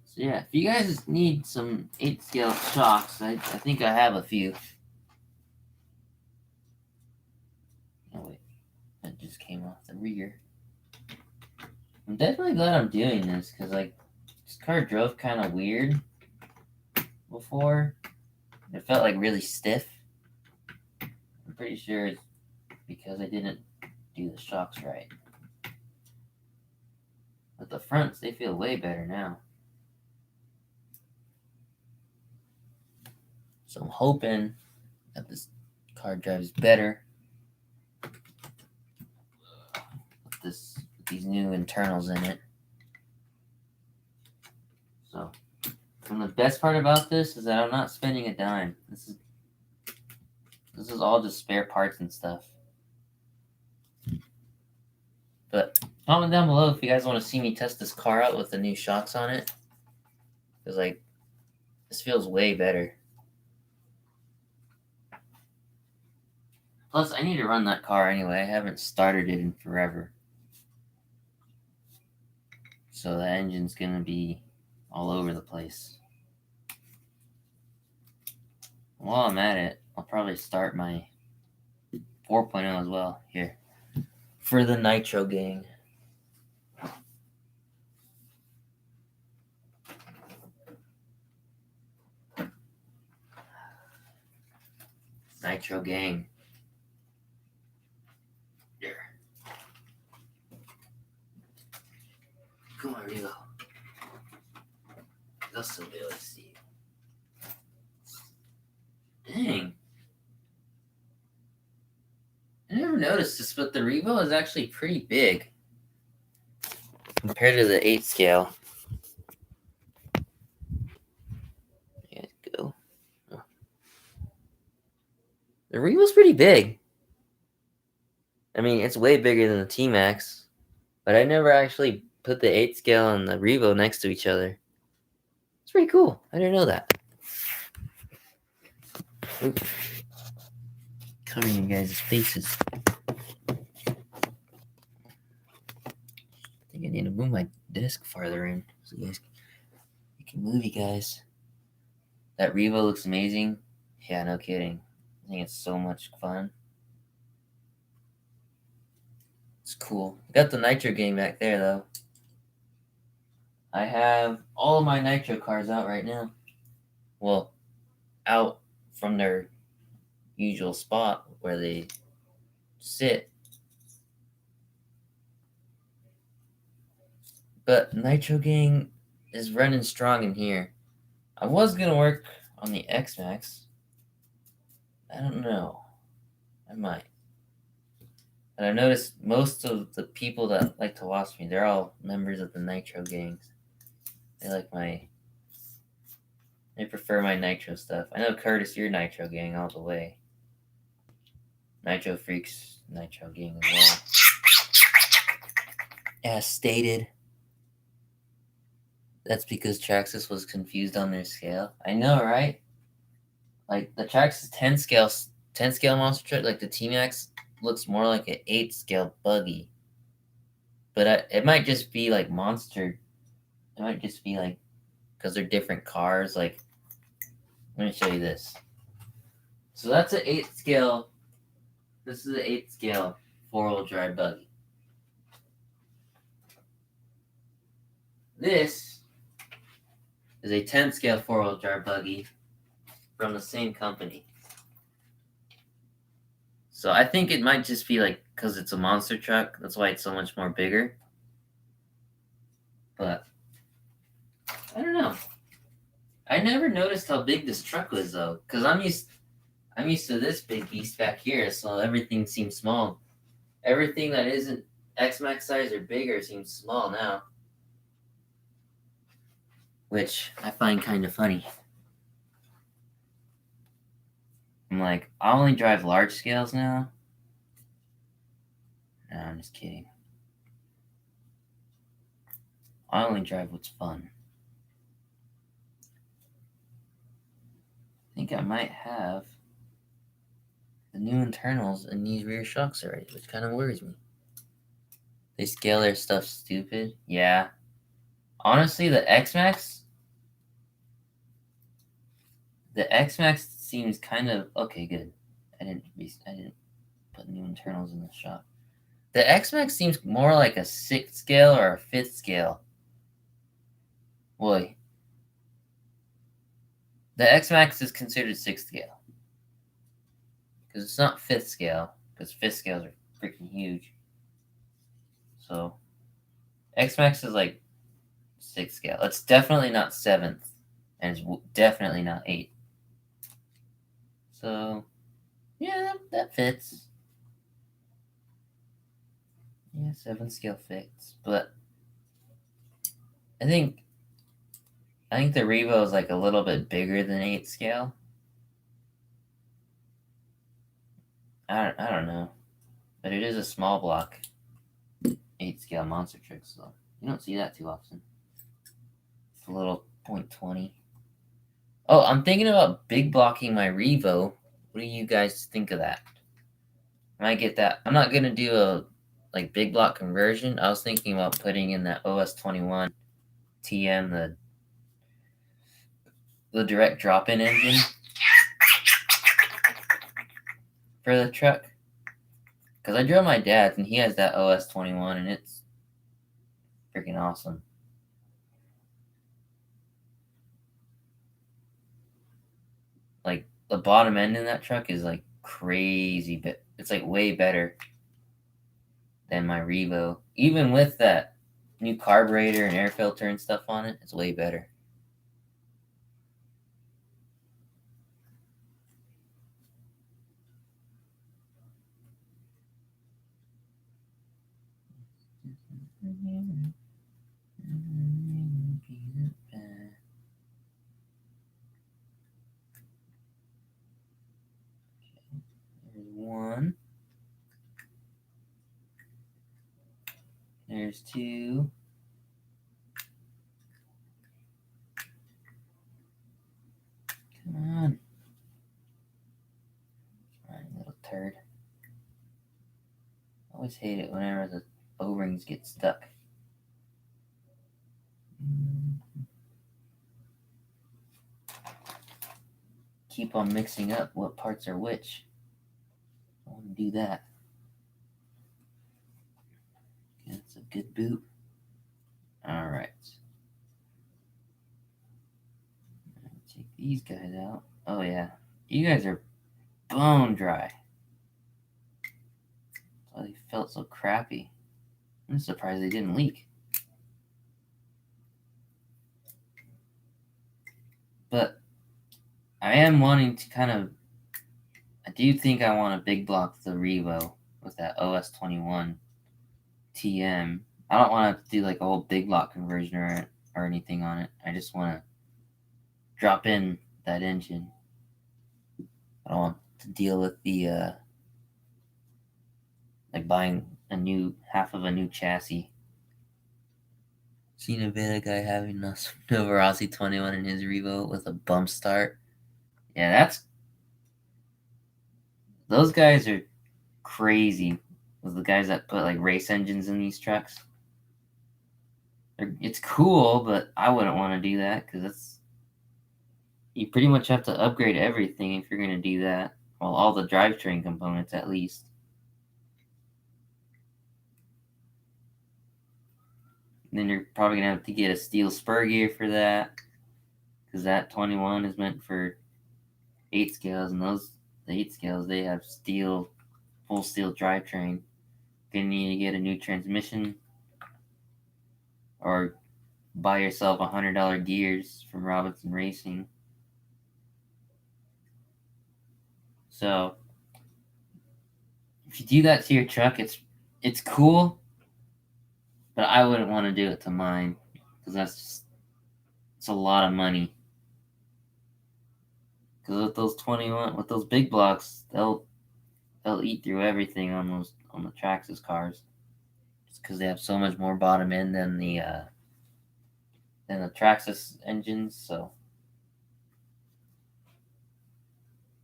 So yeah, if you guys need some 8 scale shocks, I think I have a few. Oh wait, that just came off the rear. I'm definitely glad I'm doing this, because like this car drove kind of weird before. It felt like really stiff. I'm pretty sure it's because I didn't do the shocks right. But the fronts, they feel way better now. So I'm hoping that this car drives better with these new internals in it. So, and the best part about this is that I'm not spending a dime. This is all just spare parts and stuff. But comment down below if you guys want to see me test this car out with the new shocks on it. Because like, this feels way better. Plus, I need to run that car anyway. I haven't started it in forever. So the engine's going to be all over the place. While I'm at it, I'll probably start my 4.0 as well here. For the Nitro gang. Nitro gang. There. Come on, Revo. That's so good. Let's see. Dang. I never noticed this, but the Revo is actually pretty big compared to the 8 scale. There you go. Oh. The Revo's pretty big. I mean, it's way bigger than the T-Max, but I never actually put the 8 scale and the Revo next to each other. It's pretty cool. I didn't know that. Oops. Covering you guys' faces. I think I need to move my desk farther in so you can move, you guys. That Revo looks amazing. Yeah, no kidding. I think it's so much fun. It's cool. I got the Nitro game back there, though. I have all of my Nitro cars out right now. Well, out from their usual spot where they sit. But Nitro Gang is running strong in here. I was going to work on the X-Max. I don't know. I might. And I noticed most of the people that like to watch me, they're all members of the Nitro gangs. They prefer my Nitro stuff. I know Curtis, you're Nitro gang all the way. Nitro Freaks, Nitro gang as well. As stated. That's because Traxxas was confused on their scale. I know, right? Like the Traxxas 10 scale monster truck, like the T-Max looks more like an 8 scale buggy. But it might just be like monster. It might just be like because they're different cars. Like, let me show you this. So that's an 8 scale. This is an 8 scale 4-wheel drive buggy. This is a 10 scale 4-wheel drive buggy from the same company. So I think it might just be like because it's a monster truck. That's why it's so much more bigger. But I don't know. I never noticed how big this truck was though, because I'm used to this big beast back here, so everything seems small. Everything that isn't X-Max size or bigger seems small now, which I find kind of funny. I'm like, I only drive large scales now. No, I'm just kidding. I only drive what's fun. I think I might have the new internals in these rear shocks already, which kind of worries me. They scale their stuff stupid. Yeah. Honestly, the X-Max seems kind of okay. Good. I didn't put new internals in the shop. The X-Max seems more like a 6th scale or a 5th scale. Boy, the X-Max is considered 6th scale because it's not 5th scale because 5th scales are freaking huge. So X-Max is like 6th scale. It's definitely not 7th, and it's definitely not 8th. So yeah, that fits. Yeah, 7th scale fits, but I think the Revo is like a little bit bigger than 8th scale. I don't know, but it is a small block 8th scale monster truck, so you don't see that too often. It's a little .20. Oh, I'm thinking about big blocking my Revo. What do you guys think of that? I might get that. I'm not gonna do a like big block conversion. I was thinking about putting in that OS21 TM, the direct drop-in engine for the truck. Because I drove my dad's and he has that OS21 and it's freaking awesome. Like the bottom end in that truck is like crazy, but it's like way better than my Revo. Even with that new carburetor and air filter and stuff on it, it's way better. There's one. There's two. Come on. Alright, little turd. I always hate it whenever the O-rings get stuck. Keep on mixing up what parts are which. I want to do that. That's a good boot. Alright. Take these guys out. Oh yeah. You guys are bone dry. Oh, they felt so crappy. I'm surprised they didn't leak. But I am wanting to I do think I want to big block the Revo with that OS 21 TM. I don't want to do like a whole big block conversion or anything on it. I just want to drop in that engine. I don't want to deal with the like buying a new half of a new chassis. Seen a bit guy having a Novarossi 21 in his Revo with a bump start. Yeah, those guys are crazy. Those the guys that put like race engines in these trucks. It's cool, but I wouldn't want to do that because you pretty much have to upgrade everything if you're going to do that. Well, all the drivetrain components at least. And then you're probably going to have to get a steel spur gear for that because that 21 is meant for 8 scales, and the 8 scales, they have full steel drivetrain. You're going to need to get a new transmission or buy yourself $100 gears from Robinson Racing. So if you do that to your truck, it's cool, but I wouldn't want to do it to mine because it's a lot of money. Because with those big blocks, they'll eat through everything on the Traxxas cars. Just because they have so much more bottom end than the Traxxas engines, so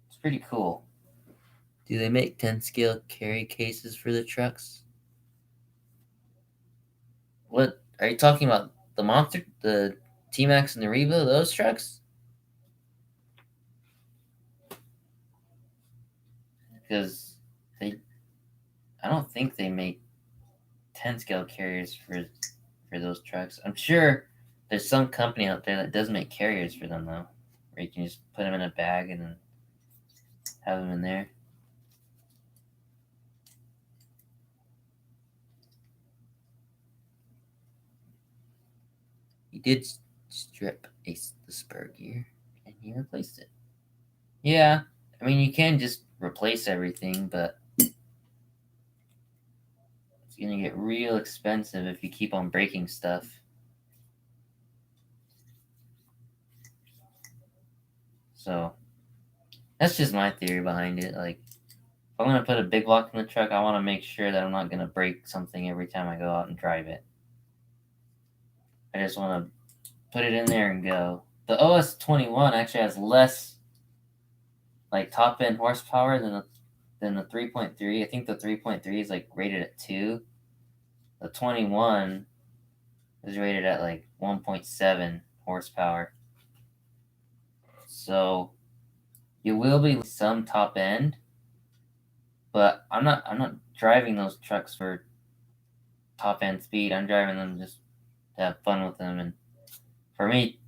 it's pretty cool. Do they make 10 scale carry cases for the trucks? What are you talking about? The Monster, the T-Max and the Revo, those trucks? Because I don't think they make 10 scale carriers for those trucks. I'm sure there's some company out there that does make carriers for them though, where you can just put them in a bag and then have them in there. He did strip the spur gear, and he replaced it. Yeah, I mean you can just replace everything, but it's gonna get real expensive if you keep on breaking stuff. So that's just my theory behind it. Like, if I'm gonna put a big block in the truck, I want to make sure that I'm not gonna break something every time I go out and drive it. I just want to put it in there and go. The OS 21 actually has less like top end horsepower than the 3.3. I think the 3.3 is like rated at 2. The 21 is rated at like 1.7 horsepower. So you will be some top end, but I'm not driving those trucks for top end speed. I'm driving them just to have fun with them, and for me,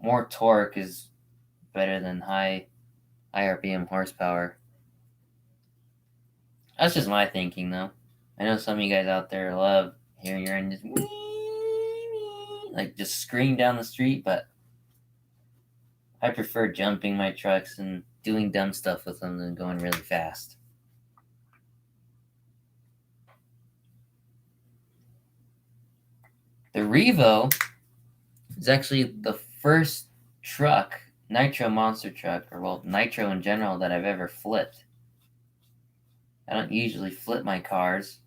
more torque is better than high RPM horsepower. That's just my thinking, though. I know some of you guys out there love hearing your engines like just scream down the street, but I prefer jumping my trucks and doing dumb stuff with them than going really fast. The Revo is actually the first truck, nitro monster truck, or well, nitro in general, that I've ever flipped. I don't usually flip my cars,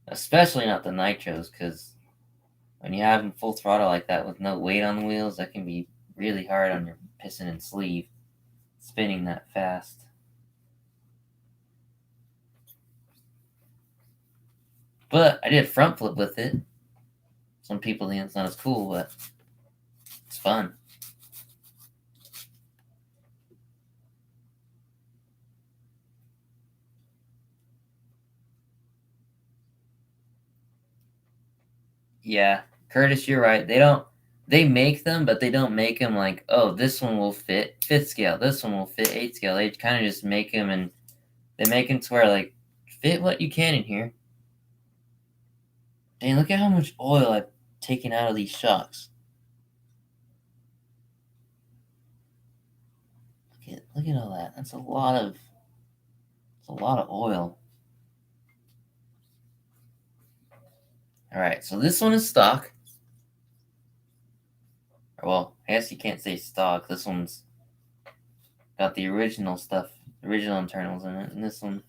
especially not the nitros, because when you have them full throttle like that with no weight on the wheels, that can be really hard on your piston and sleeve, spinning that fast. But I did front flip with it. Some people think it's not as cool, but it's fun. Yeah, Curtis, you're right. They make them, but they don't make them like, oh, this one will fit 5th scale, this one will fit 8th scale. They kind of just make them, and they make them to where, like, fit what you can in here. Dang, look at how much oil I've taken out of these shocks. Look at all that. That's a lot of oil. Alright, so this one is stock. Well, I guess you can't say stock. This one's got the original stuff, original internals in it, and this one.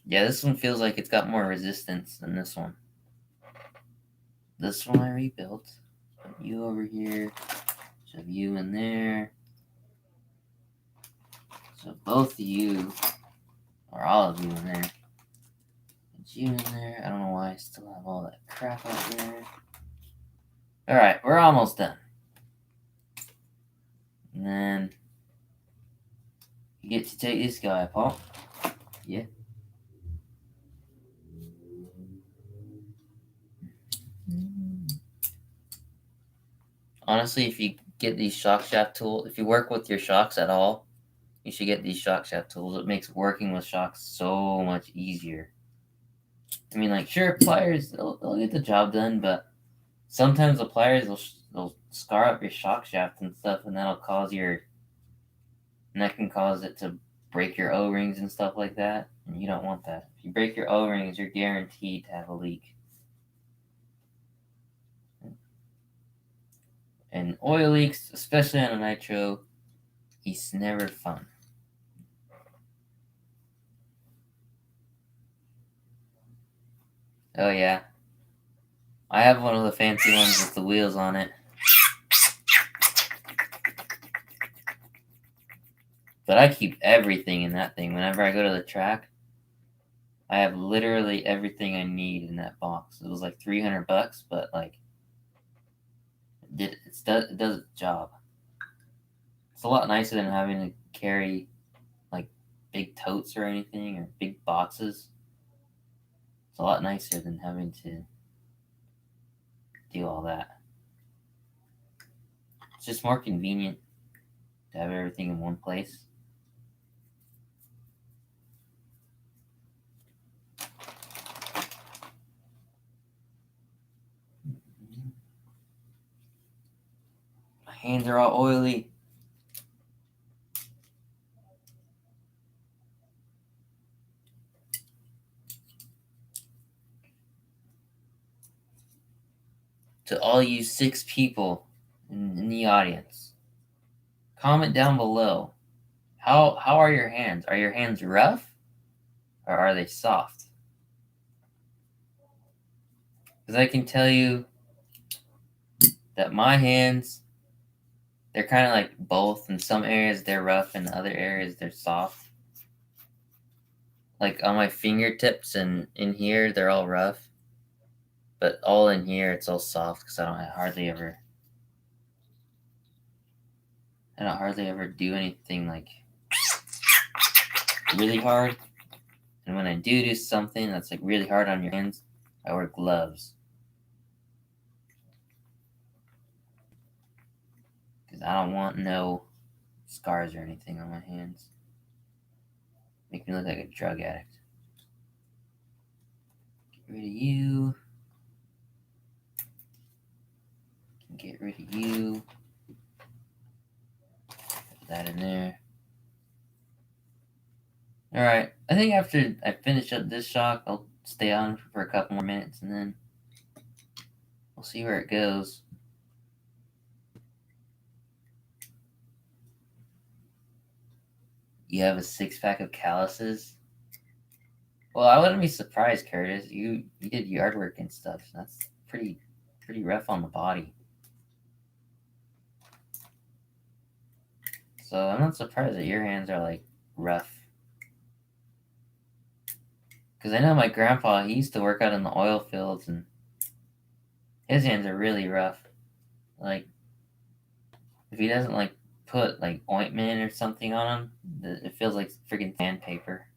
Yeah, this one feels like it's got more resistance than this one. This one I rebuilt. Put you over here. Shove you in there. So both of you, or all of you in there. Put you in there. I don't know why I still have all that crap out there. Alright, we're almost done. And then you get to take this guy apart. Yeah. Honestly, if you get these shock shaft tools, if you work with your shocks at all, you should get these shock shaft tools. It makes working with shocks so much easier. I mean, like, sure, pliers, they'll get the job done, but sometimes the pliers they'll scar up your shock shaft and stuff, and that can cause it to break your O-rings and stuff like that, and you don't want that. If you break your O-rings, you're guaranteed to have a leak. And oil leaks, especially on a nitro, it's never fun. Oh yeah. I have one of the fancy ones with the wheels on it. But I keep everything in that thing. Whenever I go to the track, I have literally everything I need in that box. It was like $300, but like it does its job. It's a lot nicer than having to carry like big totes or anything or big boxes. It's a lot nicer than having to do all that. It's just more convenient to have everything in one place. My hands are all oily. To all you 6 people in the audience, comment down below. How are your hands? Are your hands rough or are they soft? Because I can tell you that my hands, they're kind of like both. In some areas they're rough, in other areas they're soft. Like on my fingertips and in here, they're all rough. But all in here, it's all soft because I don't hardly ever do anything like really hard. And when I do something that's like really hard on your hands, I wear gloves. Because I don't want no scars or anything on my hands. Make me look like a drug addict. Get rid of you. Get rid of you. Put that in there. Alright, I think after I finish up this shock, I'll stay on for a couple more minutes and then we'll see where it goes. You have a 6-pack of calluses? Well, I wouldn't be surprised, Curtis. You did yard work and stuff. That's pretty rough on the body. So I'm not surprised that your hands are like rough. Because I know my grandpa, he used to work out in the oil fields and his hands are really rough. Like, if he doesn't like put like ointment or something on them, it feels like freaking sandpaper.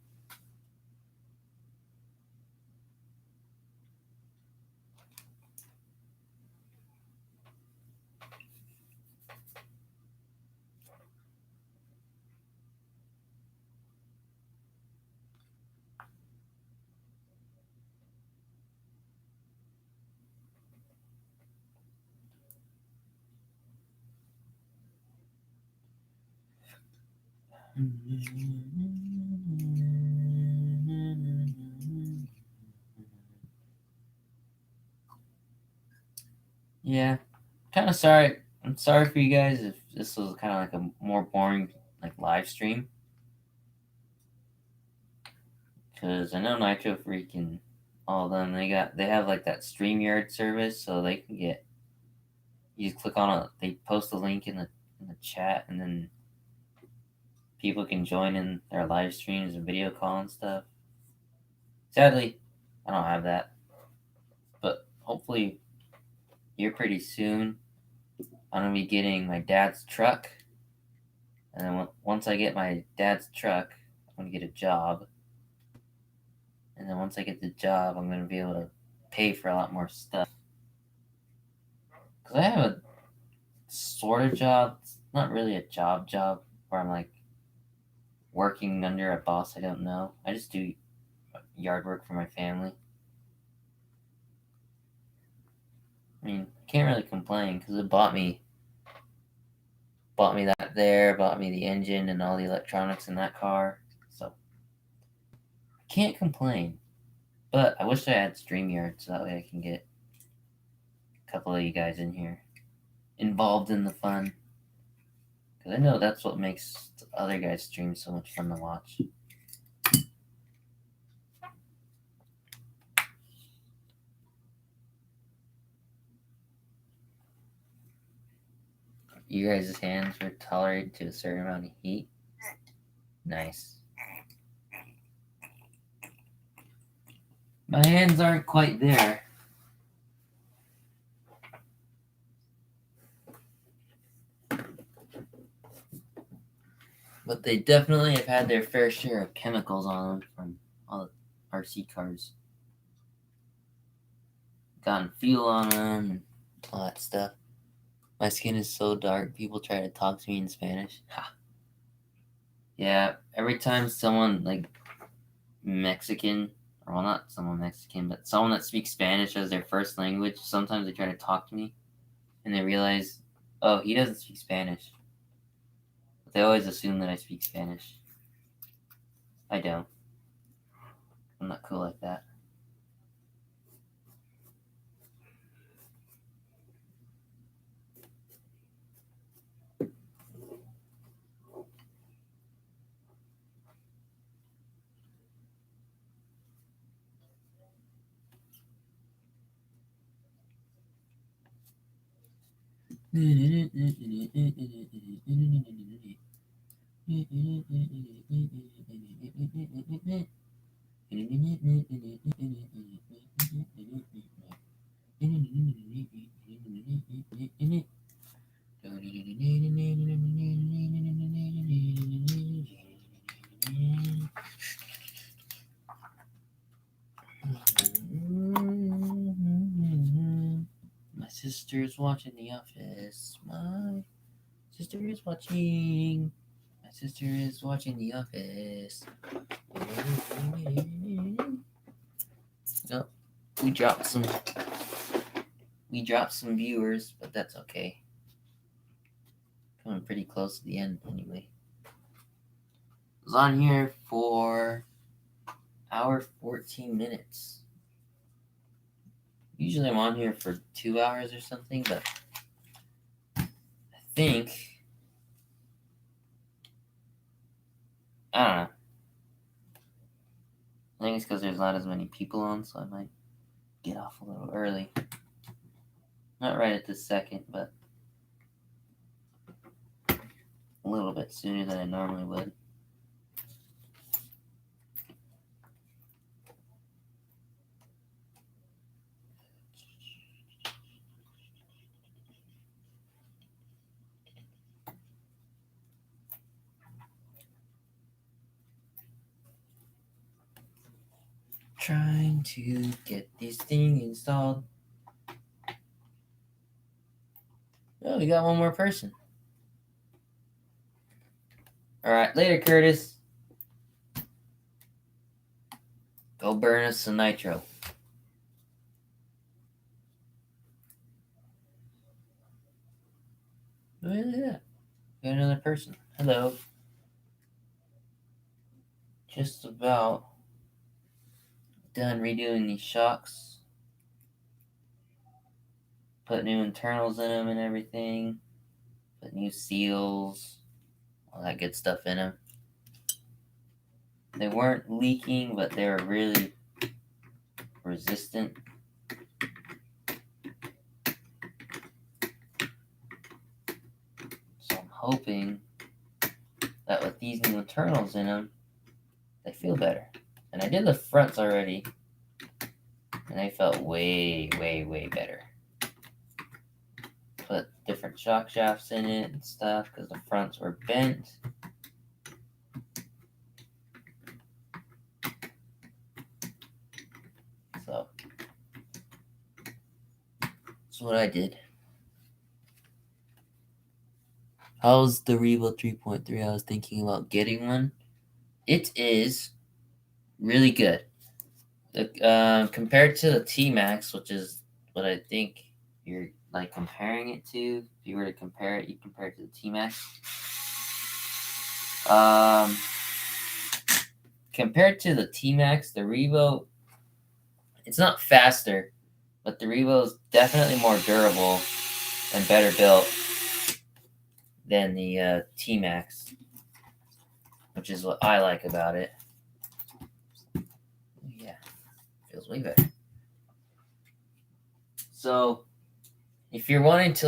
Yeah, kind of sorry. I'm sorry for you guys if this was kind of like a more boring like live stream, because I know Nitro Freak and all of them they have like that StreamYard service, so they can get you just click on it. They post a link in the chat, and then people can join in their live streams and video call and stuff. Sadly, I don't have that, but hopefully here pretty soon I'm gonna be getting my dad's truck, and then once I get my dad's truck, I'm gonna get a job, and then once I get the job, I'm gonna be able to pay for a lot more stuff. Cause I have a sort of job. It's not really a job where I'm like working under a boss I don't know. I just do yard work for my family. I mean, can't really complain because it bought me that there, bought me the engine and all the electronics in that car. So I can't complain. But I wish I had StreamYard so that way I can get a couple of you guys in here involved in the fun. Because I know that's what makes the other guys' stream so much fun to watch. You guys' hands were tolerated to a certain amount of heat. Nice. My hands aren't quite there. But they definitely have had their fair share of chemicals on them from all the RC cars. Gotten fuel on them and all that stuff. My skin is so dark, people try to talk to me in Spanish. Ha. Yeah, every time someone like Mexican, or well, not someone Mexican, but someone that speaks Spanish as their first language, sometimes they try to talk to me and they realize, oh, he doesn't speak Spanish. But they always assume that I speak Spanish. I don't. I'm not cool like that. My sister's watching The Office. My sister is watching. My sister is watching The Office. Oh, we dropped some viewers, but that's okay. Coming pretty close to the end anyway. I was on here for hour 14 minutes. Usually I'm on here for 2 hours or something, but I think I don't know. I think it's because there's not as many people on, so I might get off a little early. Not right at this second, but a little bit sooner than I normally would. Trying to get this thing installed. Oh, we got one more person. All right, later, Curtis. Go burn us some nitro. Look at that. Got another person. Hello. just about done redoing these shocks. Put new internals in them and everything. Put new seals, all that good stuff in them. They weren't leaking, but they were really resistant. So I'm hoping that with these new internals in them, they feel better. And I did the fronts already, and they felt way, way, way better. Put different shock shafts in it and stuff because the fronts were bent. So that's what I did. How's the Revo 3.3? I was thinking about getting one. It is really good. Compared to the T-Max, which is what I think you're like comparing it to. If you were to compare it, you compare it to the T-Max. Compared to the T-Max, the Revo, it's not faster, but the Revo is definitely more durable and better built than the T-Max, which is what I like about it. Yeah, feels way better. So, if you're wanting to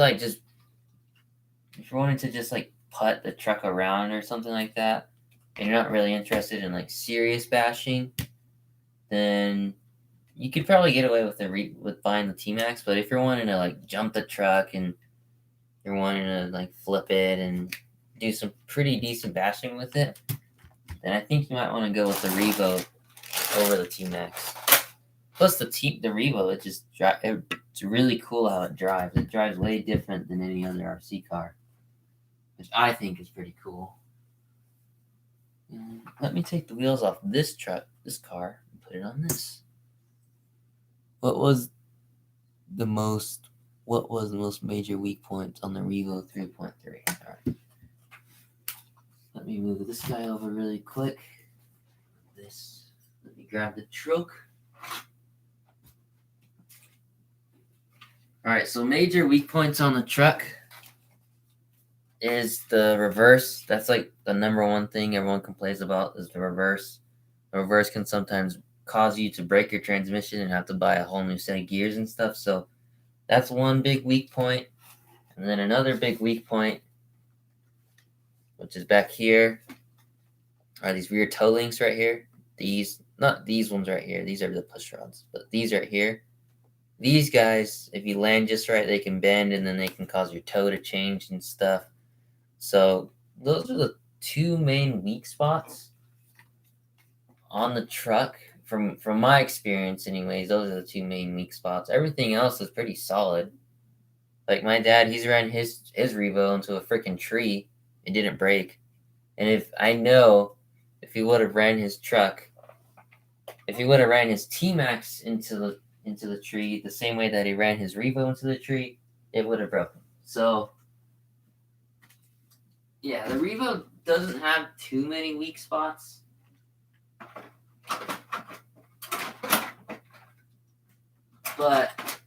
just like putt the truck around or something like that, and you're not really interested in like serious bashing, then you could probably get away with buying the T-Max. But if you're wanting to like jump the truck and you're wanting to like flip it and do some pretty decent bashing with it, then I think you might want to go with the Revo over the T-Max. Plus the Revo, it's really cool how it drives. It drives way different than any other RC car, which I think is pretty cool. And let me take the wheels off this car, and put it on this. What was the most major weak points on the Revo 3.3? All right. Let me move this guy over really quick. Let me grab the truck. All right, so major weak points on the truck is the reverse. That's like the number one thing everyone complains about is the reverse. The reverse can sometimes cause you to break your transmission and have to buy a whole new set of gears and stuff. So that's one big weak point. And then another big weak point, which is back here, are these rear toe links right here. Not these ones right here. These are the push rods, but these right here. These guys, if you land just right, they can bend and then they can cause your toe to change and stuff. So those are the two main weak spots on the truck. From my experience anyways, those are the two main weak spots. Everything else is pretty solid. Like my dad, he's ran his Revo into a freaking tree. It didn't break. And if he would have ran his T-Max into the tree the same way that he ran his Revo into the tree, it would have broken. So yeah, the Revo doesn't have too many weak spots. But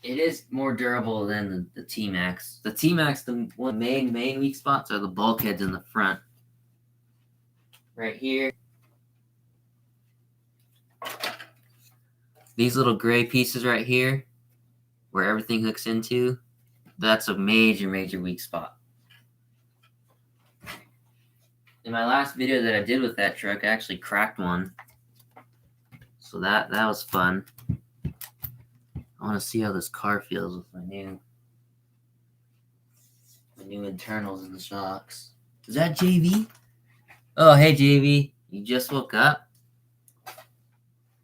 it is more durable than the T-Max. The T-Max, the one main weak spots are the bulkheads in the front. Right here. These little gray pieces right here, where everything hooks into, that's a major weak spot. In my last video that I did with that truck, I actually cracked one. So that was fun. I want to see how this car feels with my new internals in the shocks. Is that JV? Oh, hey JV, you just woke up?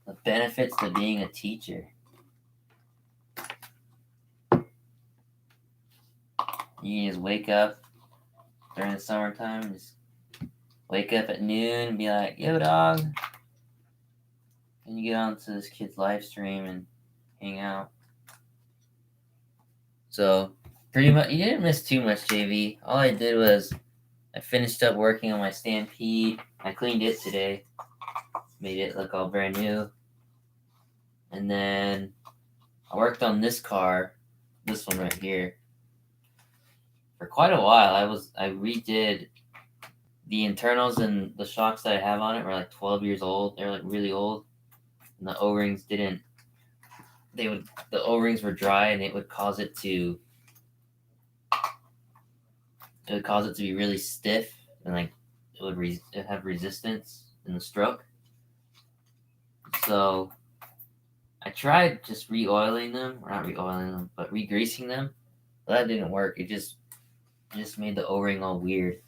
The benefits to being a teacher. You just wake up during the summertime, just wake up at noon and be like, yo dog. And you get onto this kid's live stream and hang out. So pretty much you didn't miss too much, JV. All I did was I finished up working on my Stampede. I cleaned it today, made it look all brand new. And then I worked on this car, this one right here, for quite a while. I redid the internals, and the shocks that I have on it were like 12 years old. They're like really old, and the O-rings didn't. The O-rings were dry, and it would cause it to be really stiff, and like it would have resistance in the stroke. So I tried just re-oiling them, or not re-oiling them, but re-greasing them. But that didn't work. It just made the O-ring all weird.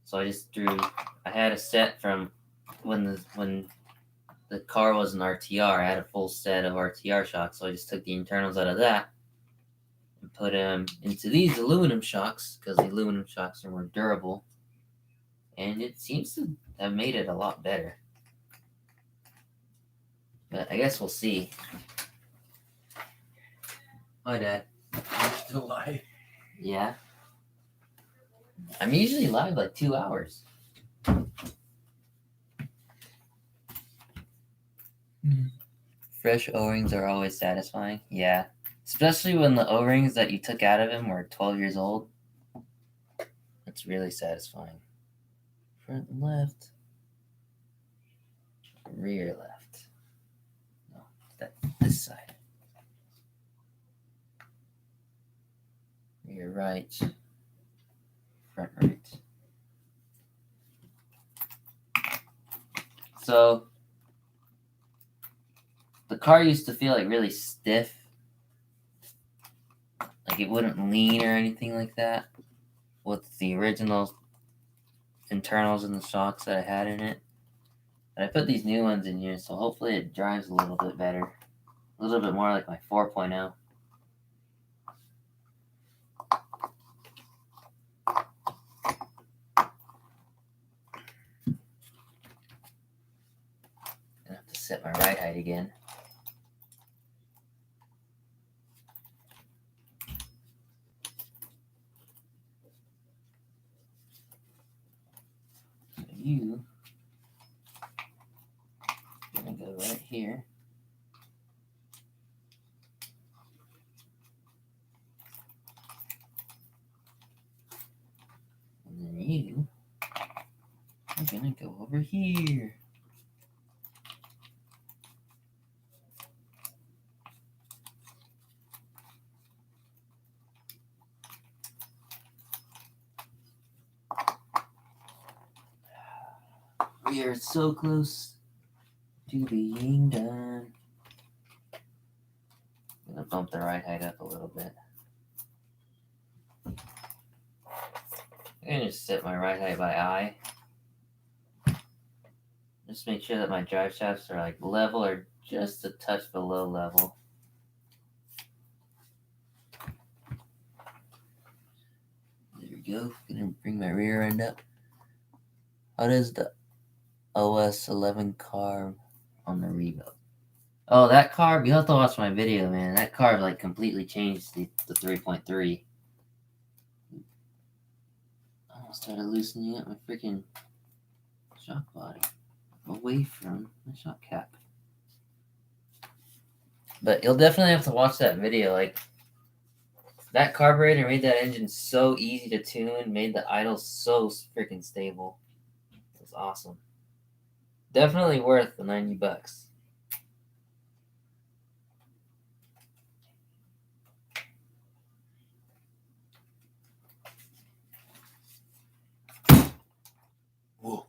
So I just threw. I had a set from when the car was an RTR. I had a full set of RTR shocks, so I just took the internals out of that and put them into these aluminum shocks, because the aluminum shocks are more durable, and it seems to have made it a lot better. But I guess we'll see. Hi, Dad. You're still live. Yeah. I'm usually live like 2 hours. Fresh O-rings are always satisfying. Yeah. Especially when the O-rings that you took out of him were 12 years old. It's really satisfying. Front left. Rear left. No, this side. Rear right. Front right. So the car used to feel like really stiff. Like it wouldn't lean or anything like that with the original internals and the shocks that I had in it. But I put these new ones in here, so hopefully it drives a little bit better. A little bit more like my 4.0. I have to set my ride height again. So you're gonna go right here. And then you are gonna go over here. We are so close to being done. I'm gonna bump the ride height up a little bit. I'm gonna just set my ride height by eye. Just make sure that my drive shafts are like level or just a touch below level. There we go. Gonna bring my rear end up. How does the OS 11 carb on the Revo? Oh, that carb, you'll have to watch my video, man. That carb like completely changed the 3.3. I almost started loosening up my freaking shock body away from the shock cap. But you'll definitely have to watch that video. Like, that carburetor made that engine so easy to tune, made the idle so freaking stable. It was awesome. Definitely worth the $90. Whoa.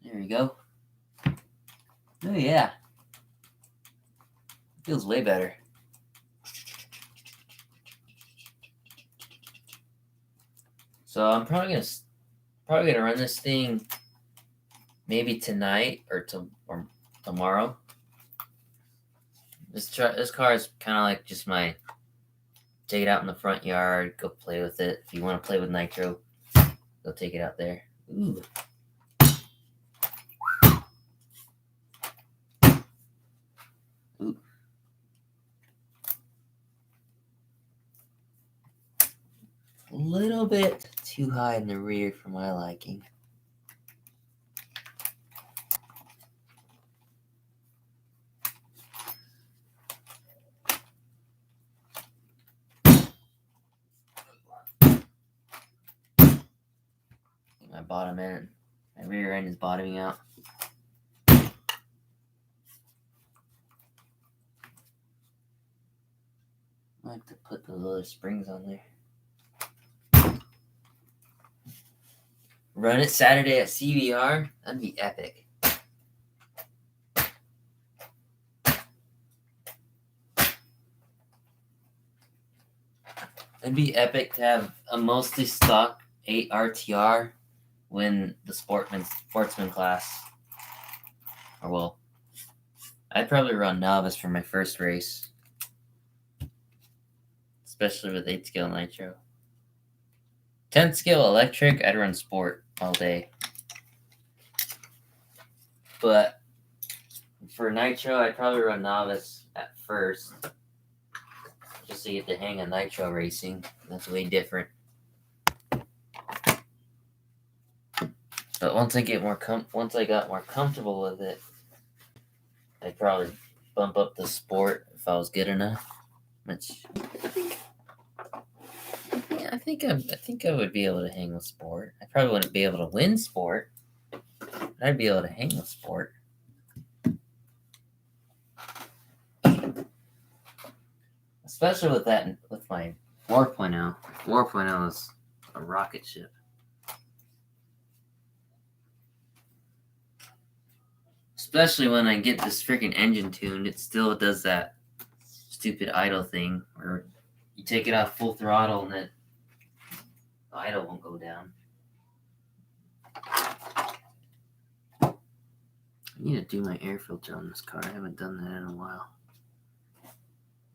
There we go. Oh yeah. Feels way better. So I'm probably gonna run this thing maybe tonight or tomorrow. This car is kind of like just my take it out in the front yard, go play with it. If you want to play with nitro, go take it out there. Ooh. Ooh. A little bit too high in the rear for my liking. My bottom end, my rear end is bottoming out. I like to put those other springs on there. Run it Saturday at CVR? That'd be epic. It'd be epic to have a mostly stock 8 RTR win the sportsman class. Or well, I'd probably run novice for my first race. Especially with 8 scale nitro. 10 scale electric, I'd run sport all day. But for nitro, I'd probably run novice at first. Just to get the hang of nitro racing. That's way different. But once I got more comfortable with it, I'd probably bump up the sport if I was good enough. Which I think I would be able to hang with sport. I probably wouldn't be able to win sport, but I'd be able to hang with sport. Especially with my 4.0. 4.0 is a rocket ship. Especially when I get this freaking engine tuned, it still does that stupid idle thing where you take it off full throttle and the idle won't go down. I need to do my air filter on this car. I haven't done that in a while.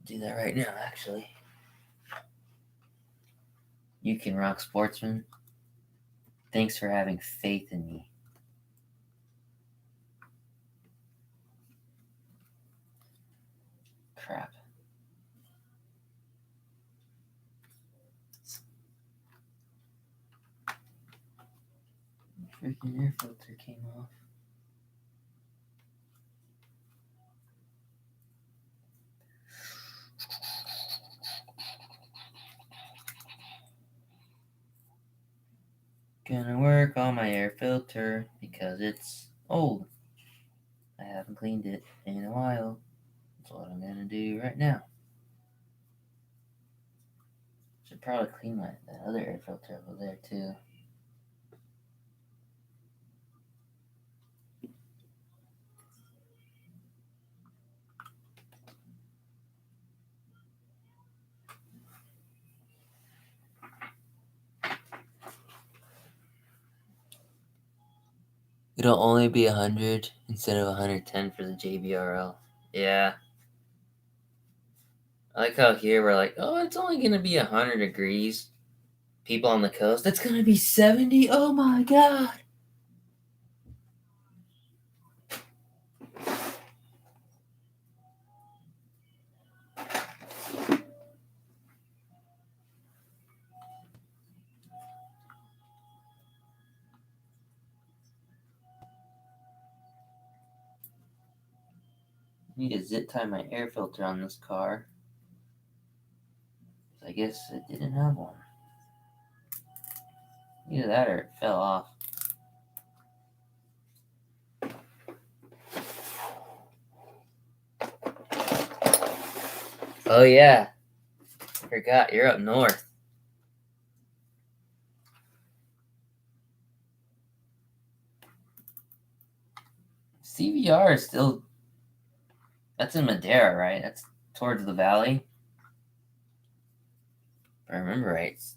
Do that right now, actually. You can rock, sportsman. Thanks for having faith in me. Crap. Freaking air filter came off. Gonna work on my air filter because it's old. I haven't cleaned it in a while. That's what I'm gonna do right now. Should probably clean that other air filter over there too. It'll only be 100 instead of 110 for the JBRL. Yeah. I like how here we're like, oh, it's only gonna be 100 degrees. People on the coast, it's gonna be 70. Oh my god. I need to zip tie my air filter on this car. I guess it didn't have one. Either that or it fell off. Oh yeah. I forgot, you're up north. CVR is still... That's in Madera, right? That's towards the valley. If I remember right, it's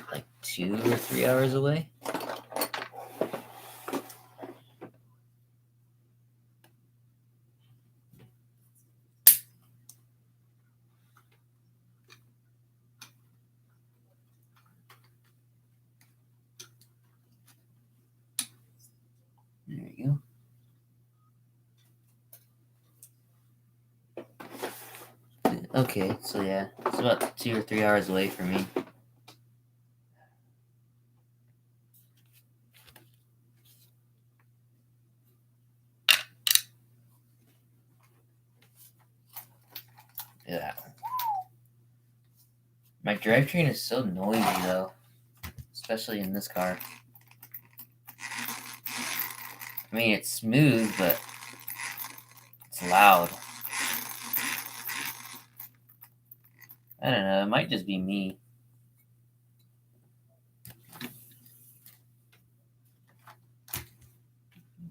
like 2 or 3 hours away. There you go. Okay, so yeah, it's about 2 or 3 hours away from me. Look at that. My drivetrain is so noisy though, especially in this car. I mean, it's smooth, but it's loud. I don't know, it might just be me.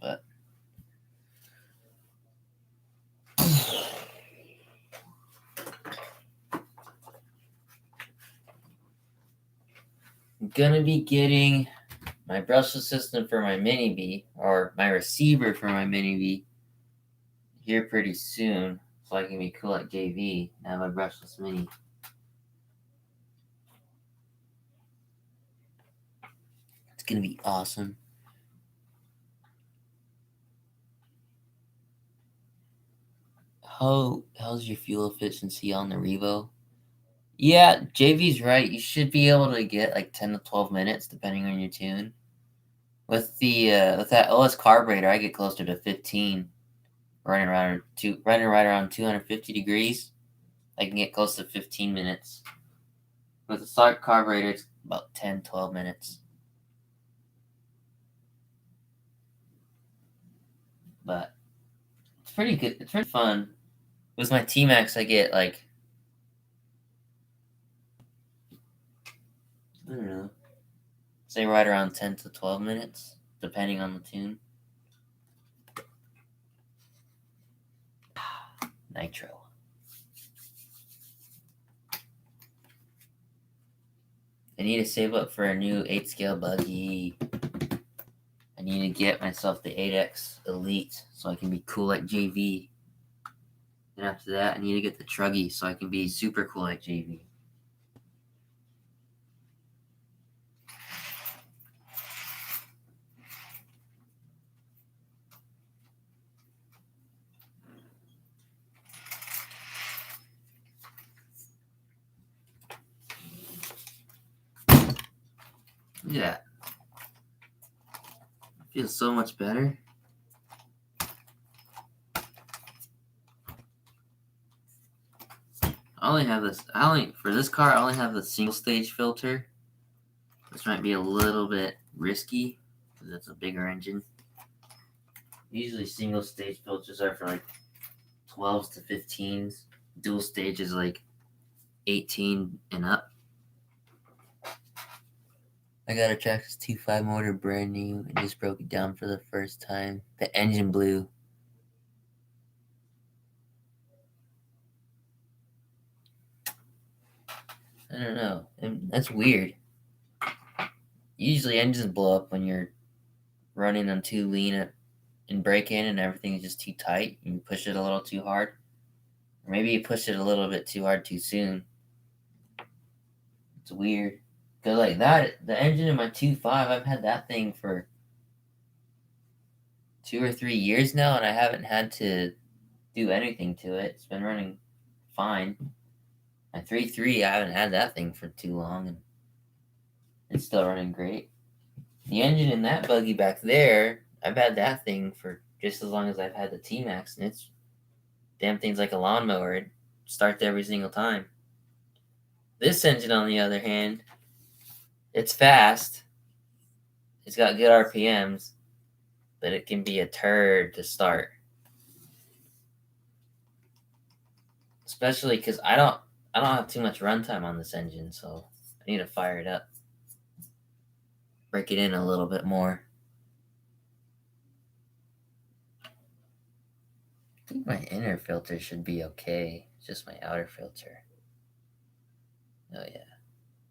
But I'm gonna be getting my brushless system for my Mini B, or my receiver for my Mini B, here pretty soon, so I can be cool at JV and have my brushless Mini. It's gonna be awesome. How's your fuel efficiency on the Revo? Yeah, JV's right. You should be able to get like 10 to 12 minutes depending on your tune. With that OS carburetor, I get closer to 15, running right around 250 degrees. I can get close to 15 minutes. With the stock carburetor, it's about 10, 12 minutes. But it's pretty good. It's pretty fun. With my T-Max, I get like, I don't know, say right around 10 to 12 minutes, depending on the tune. Nitro. I need to save up for a new 8-scale buggy. I need to get myself the 8X Elite so I can be cool like JV. And after that, I need to get the Truggy so I can be super cool like JV. Look at that. It feels so much better. For this car, I only have the single stage filter. This might be a little bit risky because it's a bigger engine. Usually single stage filters are for like 12s to 15s. Dual stage is like 18 and up. I got a Traxxas 2.5 motor brand new and just broke it down for the first time. The engine blew. I don't know. That's weird. Usually engines blow up when you're running them too lean in brake-in and everything is just too tight and you push it a little too hard. Or maybe you push it a little bit too hard too soon. It's weird. Because like that, the engine in my 2.5, I've had that thing for 2 or 3 years now and I haven't had to do anything to it. It's been running fine. My 3.3, I haven't had that thing for too long and it's still running great. The engine in that buggy back there, I've had that thing for just as long as I've had the T-Max, and it's damn thing's like a lawnmower. It starts every single time. This engine, on the other hand, it's fast. It's got good RPMs, but it can be a turd to start. Especially because I don't have too much runtime on this engine, so I need to fire it up. Break it in a little bit more. I think my inner filter should be okay. It's just my outer filter. Oh yeah.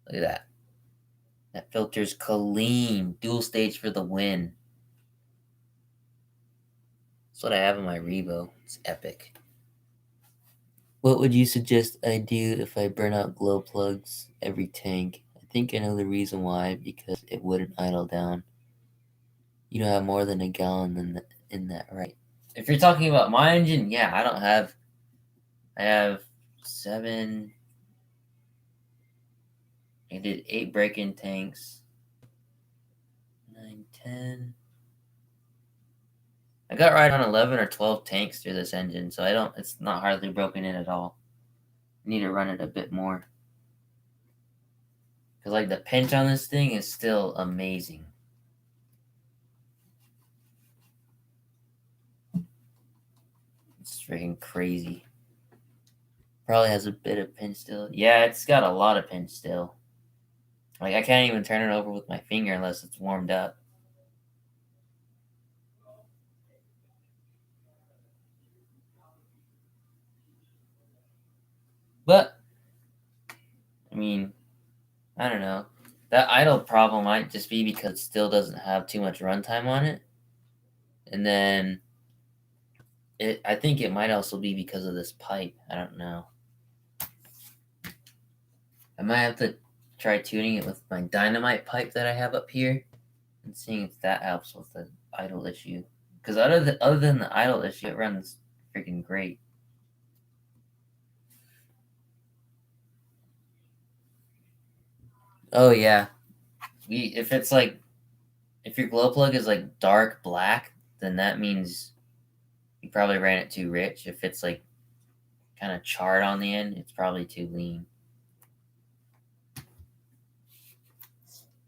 Look at that. That filter's clean. Dual stage for the win. That's what I have in my Revo. It's epic. What would you suggest I do if I burn out glow plugs every tank? I think I know the reason why, because it wouldn't idle down. You don't have more than a gallon in that, right? If you're talking about my engine, yeah, I have 7. I did 8 break-in tanks. 9, 10. I got right on 11 or 12 tanks through this engine, so it's not hardly broken in at all. need to run it a bit more. Because, like, the pinch on this thing is still amazing. It's freaking crazy. Probably has a bit of pinch still. Yeah, it's got a lot of pinch still. Like, I can't even turn it over with my finger unless it's warmed up. But, I mean, I don't know. That idle problem might just be because it still doesn't have too much runtime on it. And then I think it might also be because of this pipe. I don't know. I might have to try tuning it with my dynamite pipe that I have up here and seeing if that helps with the idle issue. Because other than the idle issue, it runs freaking great. Oh yeah, if it's like if your glow plug is like dark black, then that means you probably ran it too rich. If it's like kind of charred on the end, it's probably too lean.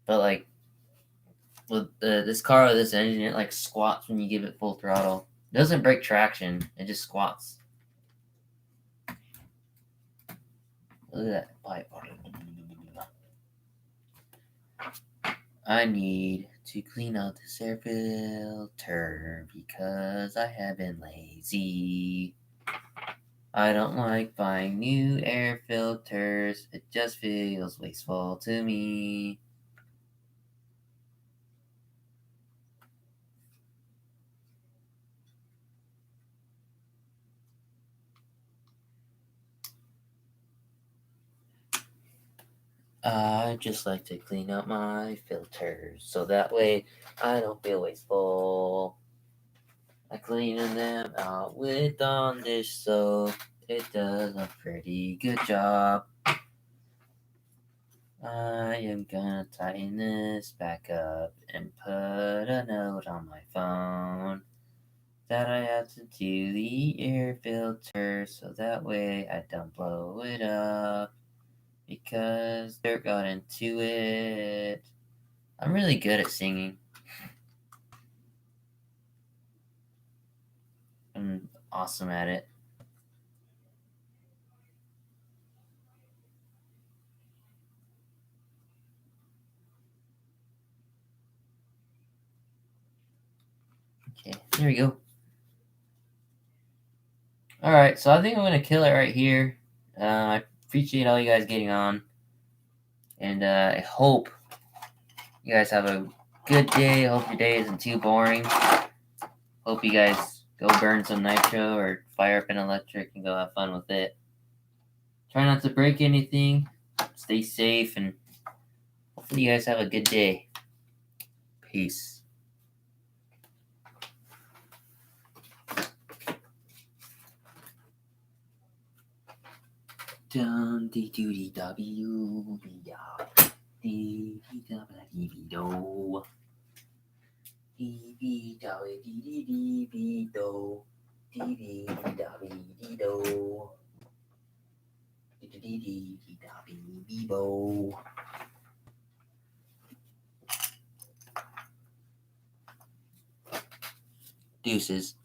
But like with this car with this engine, it like squats when you give it full throttle. It doesn't break traction; it just squats. Look at that pipe. I need to clean out this air filter because I have been lazy. I don't like buying new air filters. It just feels wasteful to me. I just like to clean out my filters so that way I don't feel wasteful. I clean them out with Dawn dish soap. It does a pretty good job. I am gonna tighten this back up and put a note on my phone that I have to do the air filter so that way I don't blow it up because dirt got into it. I'm really good at singing. I'm awesome at it. Okay, there we go. All right, so I think I'm gonna kill it right here. I appreciate all you guys getting on, and I hope you guys have a good day. I hope your day isn't too boring. Hope you guys go burn some nitro or fire up an electric and go have fun with it. Try not to break anything. Stay safe, and hopefully you guys have a good day. Peace. Dum dee doo dee da dee doo dee da dee dee da ba dee dee do dee dee da dee dee dee dee do dee dee da dee dee do dee dee dee dee da dee dee bo. Deuces.